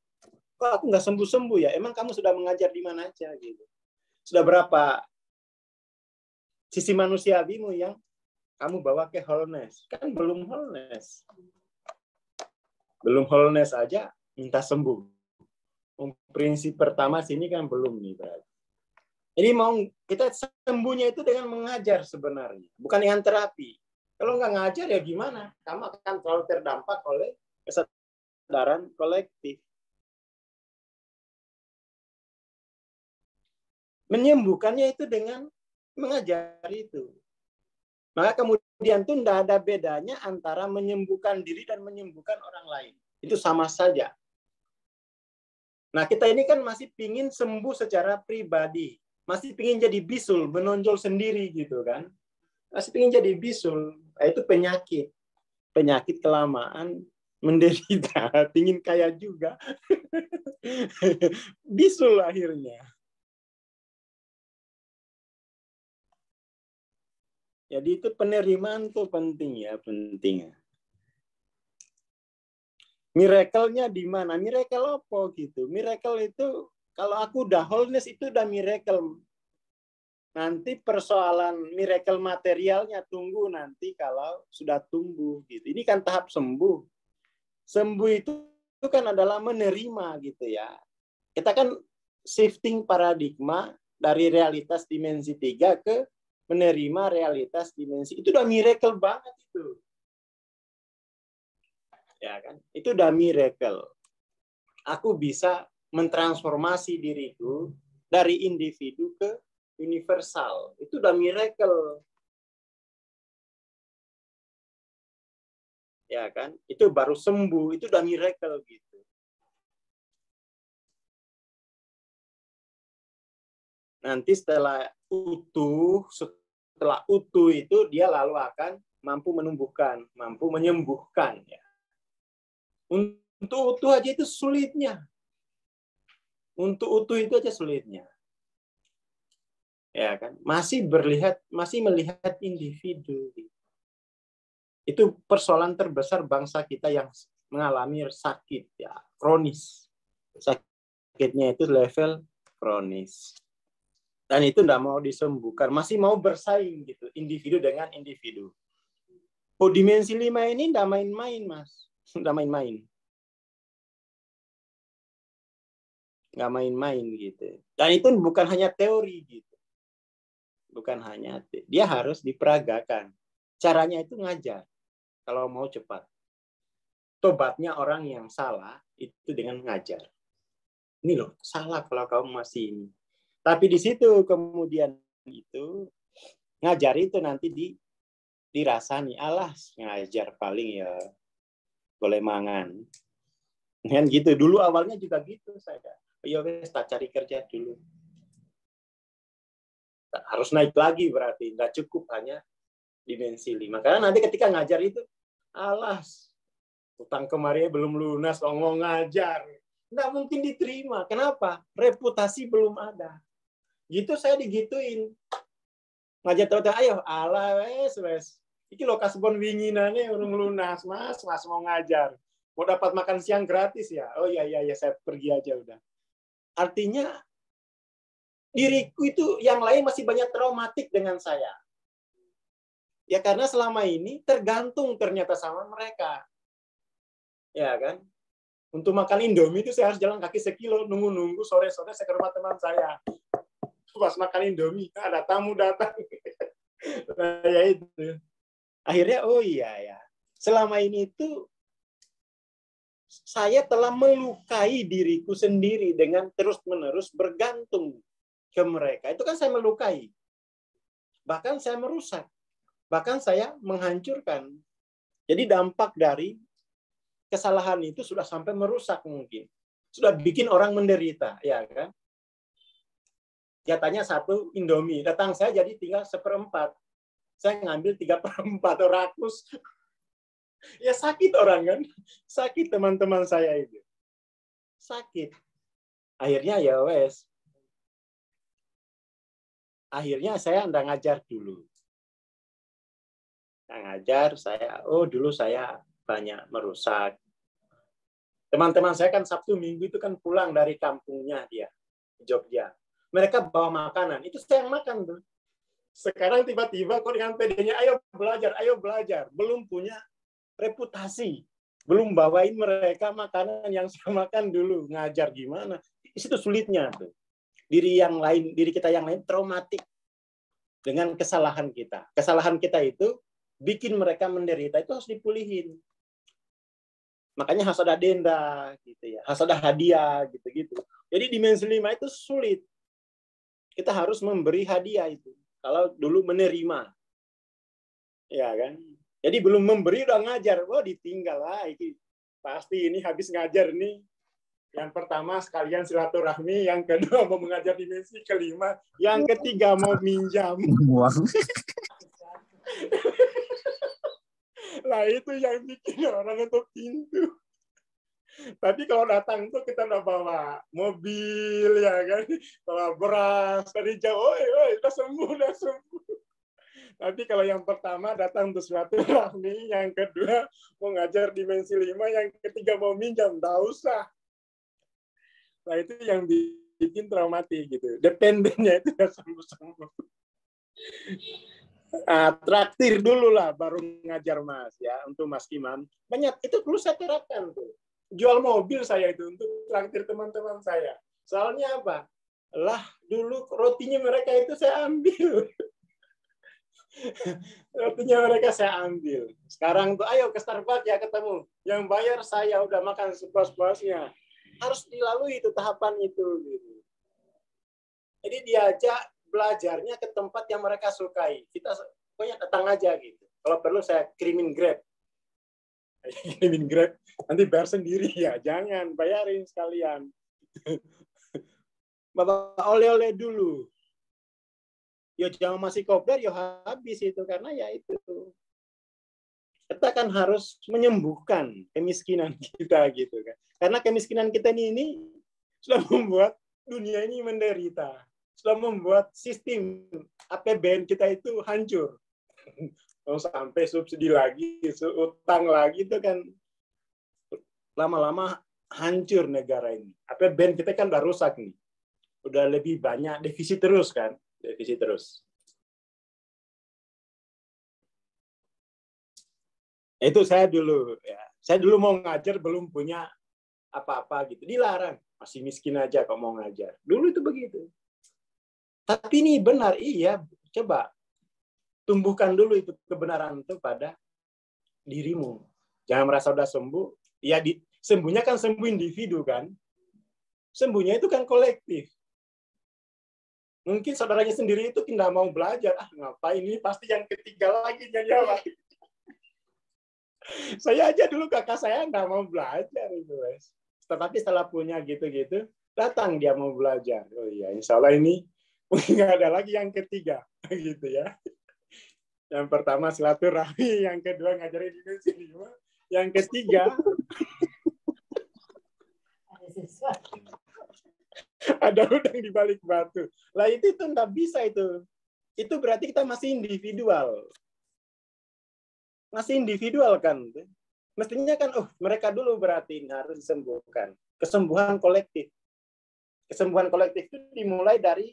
Kok aku nggak sembuh-sembuh ya? Emang kamu sudah mengajar di mana aja gitu? Sudah berapa sisi manusiawimu yang kamu bawa ke wholeness? Kan belum wholeness. Belum wholeness aja minta sembuh. Prinsip pertama sini kan belum nih berarti. Jadi mau kita sembuhnya itu dengan mengajar sebenarnya, bukan dengan terapi. Kalau nggak ngajar ya gimana? Kamu akan selalu terdampak oleh kesadaran kolektif. Menyembuhkannya itu dengan mengajar itu. Maka kemudian itu tidak ada bedanya antara menyembuhkan diri dan menyembuhkan orang lain. Itu sama saja. Nah, kita ini kan masih pingin sembuh secara pribadi. Masih pingin jadi bisul, menonjol sendiri gitu kan. Masih pingin jadi bisul. Nah, itu penyakit. Penyakit kelamaan, menderita, pingin kaya juga. Bisul akhirnya. Jadi itu penerimaan tuh penting ya, penting. Miracle-nya di mana? Miracle apa gitu? Miracle itu kalau aku udah wholeness itu udah miracle. Nanti persoalan miracle materialnya tunggu nanti kalau sudah tumbuh gitu. Ini kan tahap sembuh. Sembuh itu kan adalah menerima gitu ya. Kita kan shifting paradigma dari realitas dimensi 3 ke menerima realitas dimensi. Itu udah miracle banget itu. Ya kan? Itu udah miracle. Aku bisa mentransformasi diriku dari individu ke universal. Itu udah miracle. Ya kan? Itu baru sembuh, itu udah miracle gitu. Nanti setelah utuh itu dia lalu akan mampu menumbuhkan, mampu menyembuhkan ya. Untuk utuh aja itu sulitnya. Untuk utuh itu aja sulitnya. Ya kan? Masih melihat individu. Itu persoalan terbesar bangsa kita yang mengalami sakit ya, kronis. Sakitnya itu level kronis. Dan itu enggak mau disembuhkan, masih mau bersaing gitu, individu dengan individu. Oh, dimensi 5 ini enggak main-main, Mas. Enggak main-main. Nggak main-main gitu. Dan itu bukan hanya teori gitu. Bukan hanya dia harus diperagakan. Caranya itu ngajar kalau mau cepat. tobatnya orang yang salah itu dengan ngajar. Ini loh, salah kalau kamu masih ini. Tapi di situ kemudian itu ngajar itu nanti dirasani, alah ngajar paling ya boleh mangan. Kan gitu. Dulu awalnya juga gitu saya. Ya wes tak cari kerja dulu. Harus naik lagi berarti. Nggak cukup hanya dimensi 5. Karena nanti ketika ngajar itu, alas, utang kemarin belum lunas, mau ngajar. Nggak mungkin diterima. Kenapa? Reputasi belum ada. Gitu saya digituin. Ngajar tahu ayo, alah, wes. Iki lo kasbon winginane urung lunas, mas mau ngajar. Mau dapat makan siang gratis ya? Oh iya, saya pergi aja udah. Artinya, diriku itu yang lain masih banyak traumatik dengan saya. Ya karena selama ini tergantung ternyata sama mereka. Ya kan? Untuk makan Indomie itu saya harus jalan kaki sekilo, nunggu sore-sore saya ke rumah teman saya. Pas makan Indomie, ada tamu datang. Nah, ya itu. Akhirnya, oh iya ya. Selama ini itu saya telah melukai diriku sendiri dengan terus-menerus bergantung ke mereka. Itu kan saya melukai. Bahkan saya merusak. Bahkan saya menghancurkan. Jadi dampak dari kesalahan itu sudah sampai merusak mungkin. Sudah bikin orang menderita, ya kan? Jatahnya 1 Indomie. Datang saya jadi tinggal 1/4. Saya ngambil 3/4 rakus. Ya sakit orang kan. Sakit teman-teman saya itu. Sakit. Akhirnya ya wes. Akhirnya saya nggak ngajar dulu. Nggak ngajar, dulu saya banyak merusak. Teman-teman saya kan Sabtu Minggu itu kan pulang dari kampungnya dia, Jogja. Mereka bawa makanan, itu saya yang makan tuh. Sekarang tiba-tiba kok dengan PD-nya, ayo belajar. Belum punya reputasi. Belum bawain mereka makanan yang saya makan dulu. Ngajar gimana? Di situ sulitnya tuh. Diri kita yang lain traumatik dengan kesalahan kita. Kesalahan kita itu bikin mereka menderita, itu harus dipulihin. Makanya harus ada denda, gitu ya. Harus ada hadiah, gitu-gitu. Jadi dimensi 5 itu sulit. Kita harus memberi hadiah itu. Kalau dulu menerima. Ya kan? Jadi belum memberi udah ngajar. Wah, ditinggal lah. Pasti ini habis ngajar nih. Yang pertama sekalian silaturahmi, yang kedua mau mengajar dimensi kelima, yang ketiga mau minjam. Lah itu yang bikin orang itu pintu. Tapi kalau datang tuh kita udah bawa mobil ya kan, bawa beras dari jauh, udah sembuh. Tapi kalau yang pertama datang untuk silaturahmi, yang kedua mau ngajar dimensi 5, yang ketiga mau minjam, nggak usah. Nah itu yang bikin traumatik gitu. Dependennya itu udah sembuh. Traktir dulu lah baru ngajar Mas ya, untuk Mas Imam. Banyak itu dulu saya terapkan tuh. Jual mobil saya itu untuk traktir teman-teman saya. Soalnya apa? Lah dulu rotinya mereka itu saya ambil. Rotinya mereka saya ambil. Sekarang tuh ayo ke Starbucks ya ketemu. Yang bayar saya udah makan sepuas-puasnya. Harus dilalui itu tahapan itu. Gitu. Jadi diajak belajarnya ke tempat yang mereka sukai. Kita pokoknya datang aja gitu. Kalau perlu saya kirimin Grab. Nanti bayar sendiri ya. Jangan, bayarin sekalian. Bapak oleh-oleh dulu. Ya jangan masih kopdar, ya habis itu. Karena ya itu. Kita kan harus menyembuhkan kemiskinan kita gitu kan. Karena kemiskinan kita ini sudah membuat dunia ini menderita. Sudah membuat sistem APBN kita itu hancur. Mau sampai subsidi lagi, utang lagi, itu kan lama-lama hancur negara ini. APBN kita kan udah rusak nih. Udah lebih banyak defisit terus kan. Defisit terus. Itu saya dulu. Ya. Saya dulu mau ngajar belum punya apa-apa gitu. Dilarang. Masih miskin aja kok mau ngajar. Dulu itu begitu. Tapi ini benar, iya. Coba tumbuhkan dulu itu kebenaran itu pada dirimu. Jangan merasa udah sembuh, Ya sembuhnya kan sembuh individu kan. Sembuhnya itu kan kolektif. Mungkin saudaranya sendiri itu tidak mau belajar. Ngapain ini? Pasti yang ketiga lagi yang jawab. Saya aja dulu kakak saya nggak mau belajar itu, guys. Tetapi setelah punya gitu-gitu, datang dia mau belajar. Oh iya, insya Allah ini nggak ada lagi yang ketiga, gitu ya. Yang pertama silaturahmi, yang kedua ngajarin dimensi 5, yang ketiga ada udang di balik batu. Lah itu nggak bisa itu. Itu berarti kita masih individual. Masih individual kan. Mestinya kan, mereka dulu berarti harus disembuhkan. Kesembuhan kolektif. Kesembuhan kolektif itu dimulai dari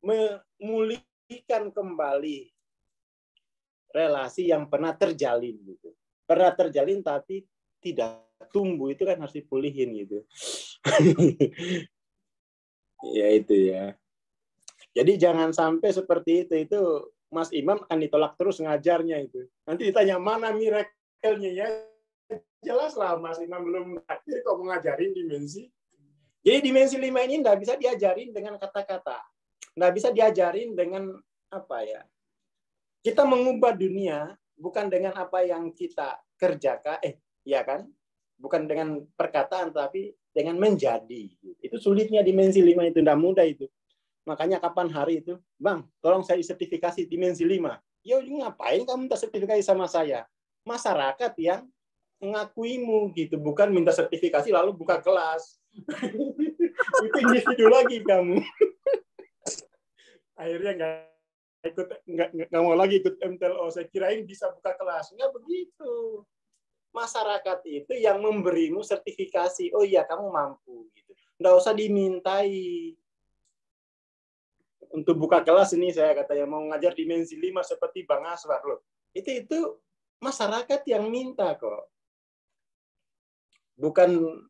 memulihkan kembali relasi yang pernah terjalin gitu. Pernah terjalin tapi tidak tumbuh, itu kan harus dipulihin gitu. Ya itu ya. Jadi jangan sampai seperti itu Mas Imam akan ditolak terus ngajarnya itu. Nanti ditanya mana miracle-nya ya. Jelaslah Mas Imam belum akhir kok ngajarin dimensi. Jadi dimensi 5 ini nggak bisa diajarin dengan kata-kata. Nggak bisa diajarin dengan apa ya. Kita mengubah dunia bukan dengan apa yang kita kerjakan, ya kan? Bukan dengan perkataan, tapi dengan menjadi. Itu sulitnya dimensi 5 itu, nggak mudah itu. Makanya kapan hari itu, Bang, tolong saya sertifikasi dimensi 5. Ya ngapain kamu minta sertifikasi sama saya? Masyarakat yang mengakuimu gitu, bukan minta sertifikasi lalu buka kelas. Itu individu lagi kamu. Akhirnya nggak mau lagi ikut MTLO. Saya kirain bisa buka kelas. Nggak begitu. Masyarakat itu yang memberimu sertifikasi. Oh iya, kamu mampu. Gitu. Nggak usah dimintai. Untuk buka kelas ini saya katanya mau ngajar dimensi 5 seperti Bang Aswar loh. Itu masyarakat yang minta kok. Bukan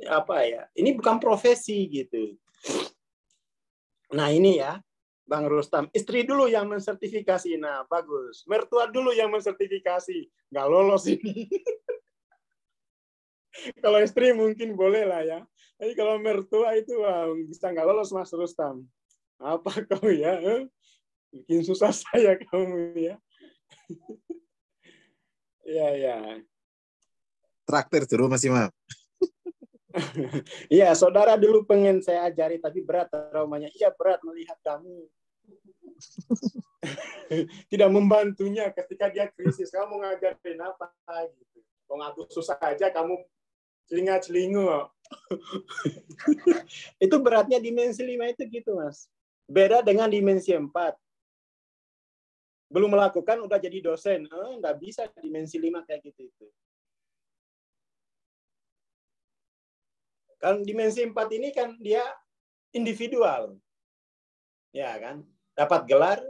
apa ya? Ini bukan profesi gitu. Nah, ini ya, Bang Rustam, istri dulu yang mensertifikasi. Nah, bagus. Mertua dulu yang mensertifikasi. Nggak lolos ini. Kalau istri mungkin boleh lah ya. Tapi kalau mertua itu bisa nggak lolos Mas Rustam. Apa kau ya? Bikin susah saya kamu ya. Ya. Traktir dulu Mas Imam. Iya, saudara dulu pengen saya ajari, tapi berat traumanya. Iya, berat melihat kamu. Tidak membantunya ketika dia krisis. Kamu ngajarin apa? Gitu. Kalau ngaku susah aja, kamu celinga-celingu. Itu beratnya dimensi 5 itu gitu, Mas. Beda dengan dimensi 4. Belum melakukan, udah jadi dosen. Nggak bisa dimensi 5 kayak gitu. Kan dimensi 4 ini kan dia individual. Ya kan? Dapat gelar,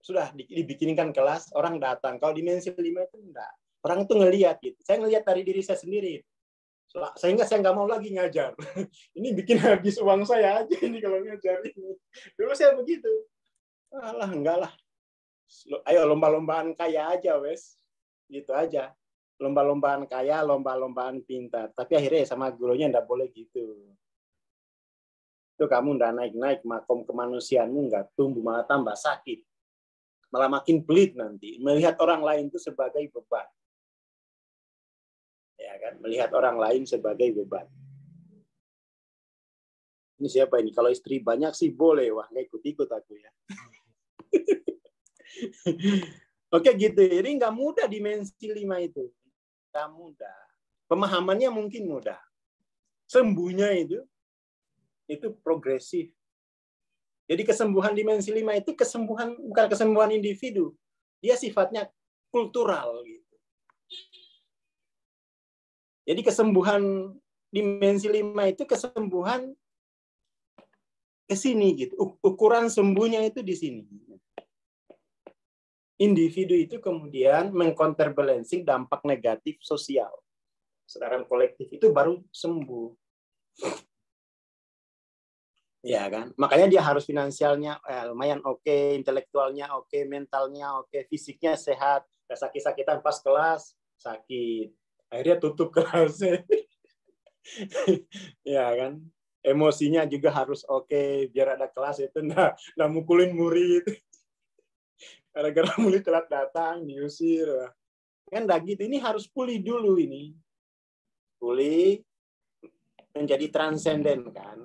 sudah dibikinkan kelas, orang datang. Kalau dimensi 5 itu enggak. Orang itu ngelihat gitu. Saya ngelihat dari diri saya sendiri. Sehingga saya nggak mau lagi ngajar. Ini bikin habis uang saya aja ini kalau ngajar ini. Dulu saya begitu. Alah, enggak lah. Ayo lomba-lombaan kaya aja, wes. Gitu aja. Lomba-lombaan kaya, lomba-lombaan pintar. Tapi akhirnya sama gurunya enggak boleh gitu. Itu kamu enggak naik-naik, makom kemanusiaanmu enggak tumbuh, malah tambah sakit. Malah makin pelit nanti. Melihat orang lain itu sebagai beban. Ya kan, melihat orang lain sebagai beban. Ini siapa ini? Kalau istri banyak sih boleh, wah nggak ikut-ikut aku ya. Oke gitu, jadi nggak mudah dimensi 5 itu, nggak mudah. Pemahamannya mungkin mudah, sembuhnya itu progresif. Jadi kesembuhan dimensi 5 itu kesembuhan bukan kesembuhan individu, dia sifatnya kultural gitu. Jadi kesembuhan dimensi 5 itu kesembuhan ke sini gitu. Ukuran sembuhnya itu di sini. Individu itu kemudian mengcounterbalance dampak negatif sosial. Sedangkan kolektif itu baru sembuh. Ya kan? Makanya dia harus finansialnya lumayan oke, intelektualnya oke, mentalnya oke, fisiknya sehat, nggak sakit-sakitan pas kelas. sakit. Akhirnya tutup kelasnya. Ya kan, emosinya juga harus oke, biar ada kelas itu nggak mukulin murid. Gara-gara murid telat datang, diusir. Kan nggak gitu, ini harus pulih dulu ini. Pulih, menjadi transenden kan.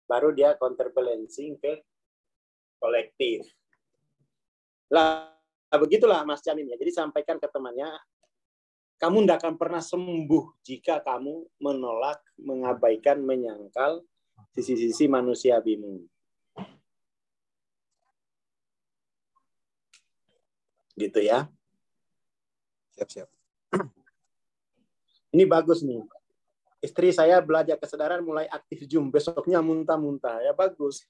Baru dia counterbalancing ke kolektif. Lah, begitulah Mas Jamin ya. Jadi sampaikan ke temannya, kamu tidak akan pernah sembuh jika kamu menolak, mengabaikan, menyangkal sisi-sisi manusiawimu. Gitu ya. Siap-siap. Ini bagus nih. Istri saya belajar kesadaran mulai aktif Zoom. Besoknya muntah-muntah. Ya bagus.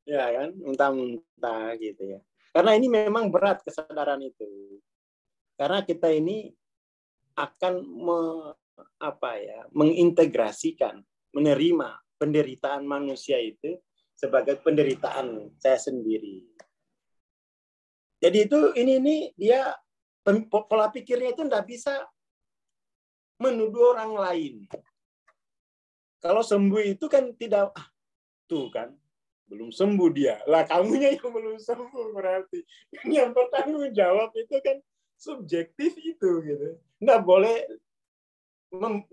Ya kan, muntah-muntah gitu ya. Karena ini memang berat kesadaran itu. Karena kita ini akan mengintegrasikan, menerima penderitaan manusia itu sebagai penderitaan saya sendiri. Jadi itu ini dia pola pikirnya itu tidak bisa menuduh orang lain. Kalau sembuh itu kan tidak, tuh kan, belum sembuh dia. Lah kamunya yang belum sembuh berarti. Yang bertanggung jawab itu kan subjektif itu gitu. Nggak boleh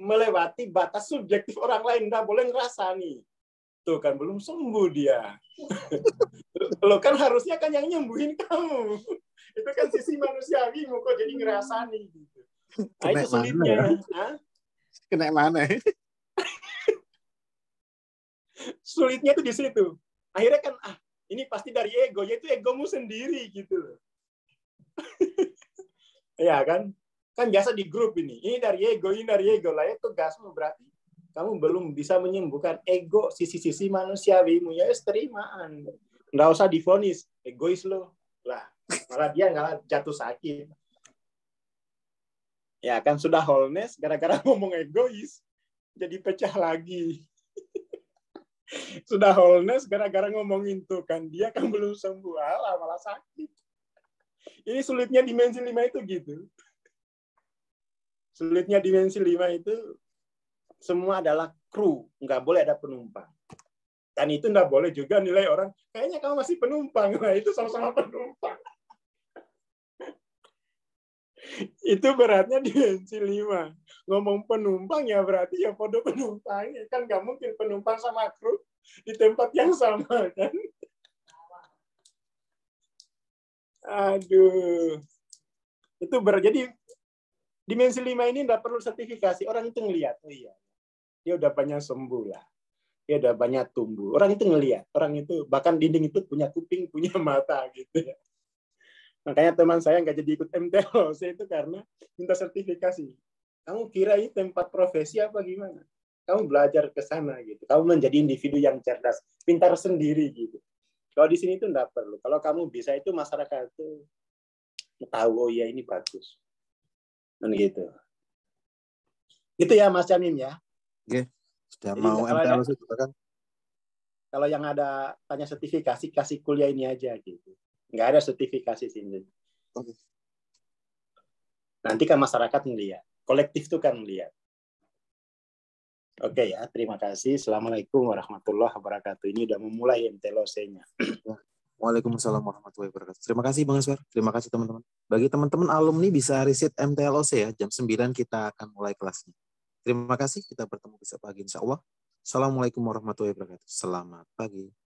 melewati batas subjektif orang lain. Nggak boleh ngerasa nih. Tuh kan belum sembuh dia. Lo kan harusnya kan yang nyembuhin kamu. Itu kan sisi manusiawimu kok jadi ngerasa nih gitu. Nah, itu sulitnya. Kena mana? Sulitnya itu di situ. Akhirnya kan, ini pasti dari ego, yaitu egomu sendiri gitu. Ya kan? Kan biasa di grup ini dari ego, ini dari ego. Lah itu tugasmu berarti. Kamu belum bisa menyembuhkan ego, sisi-sisi manusiawimu. Ya terimaan. Nggak usah divonis, egois lo. Lah, malah dia nggak jatuh sakit. Ya kan sudah wholeness, gara-gara ngomong egois. Jadi pecah lagi. Sudah wholeness gara-gara ngomongin tuh kan dia kan belum sembuh, malah sakit. Ini sulitnya dimensi 5 itu gitu. Sulitnya dimensi 5 itu semua adalah kru, nggak boleh ada penumpang. Dan itu nggak boleh juga nilai orang, kayaknya kamu masih penumpang. Nah, itu sama-sama penumpang. Itu beratnya dimensi 5. Ngomong penumpang ya berarti ya podo penumpangnya. Kan nggak mungkin penumpang sama kru di tempat yang sama kan. Aduh. Itu jadi dimensi 5 ini nggak perlu sertifikasi. Orang itu ngelihat, oh iya, dia udah banyak sembuh lah. Dia udah banyak tumbuh. Orang itu ngelihat. Orang itu, bahkan dinding itu punya kuping, punya mata gitu ya. Makanya teman saya nggak jadi ikut MTLC itu karena minta sertifikasi. Kamu kira ini tempat profesi apa gimana? Kamu belajar ke sana gitu. Kamu menjadi individu yang cerdas, pintar sendiri gitu. Kalau di sini itu nggak perlu. Kalau kamu bisa itu masyarakat itu tahu, oh iya ini bagus. Dan gitu. Gitu ya Mas Jamim ya. Oke. Sudah jadi, mau MTLC juga kan? Kalau yang ada tanya sertifikasi, kasih kuliah ini aja gitu. Nggak ada sertifikasi sini. Oke. Nanti kan masyarakat melihat. Kolektif itu kan melihat. Oke ya, terima kasih. Assalamualaikum warahmatullahi wabarakatuh. Ini udah memulai MTLC-nya. Waalaikumsalam warahmatullahi wabarakatuh. Terima kasih Bang Aswar. Terima kasih teman-teman. Bagi teman-teman alumni bisa riset MTLC ya. Jam 9 kita akan mulai kelasnya. Terima kasih. Kita bertemu besok pagi insya Allah. Assalamualaikum warahmatullahi wabarakatuh. Selamat pagi.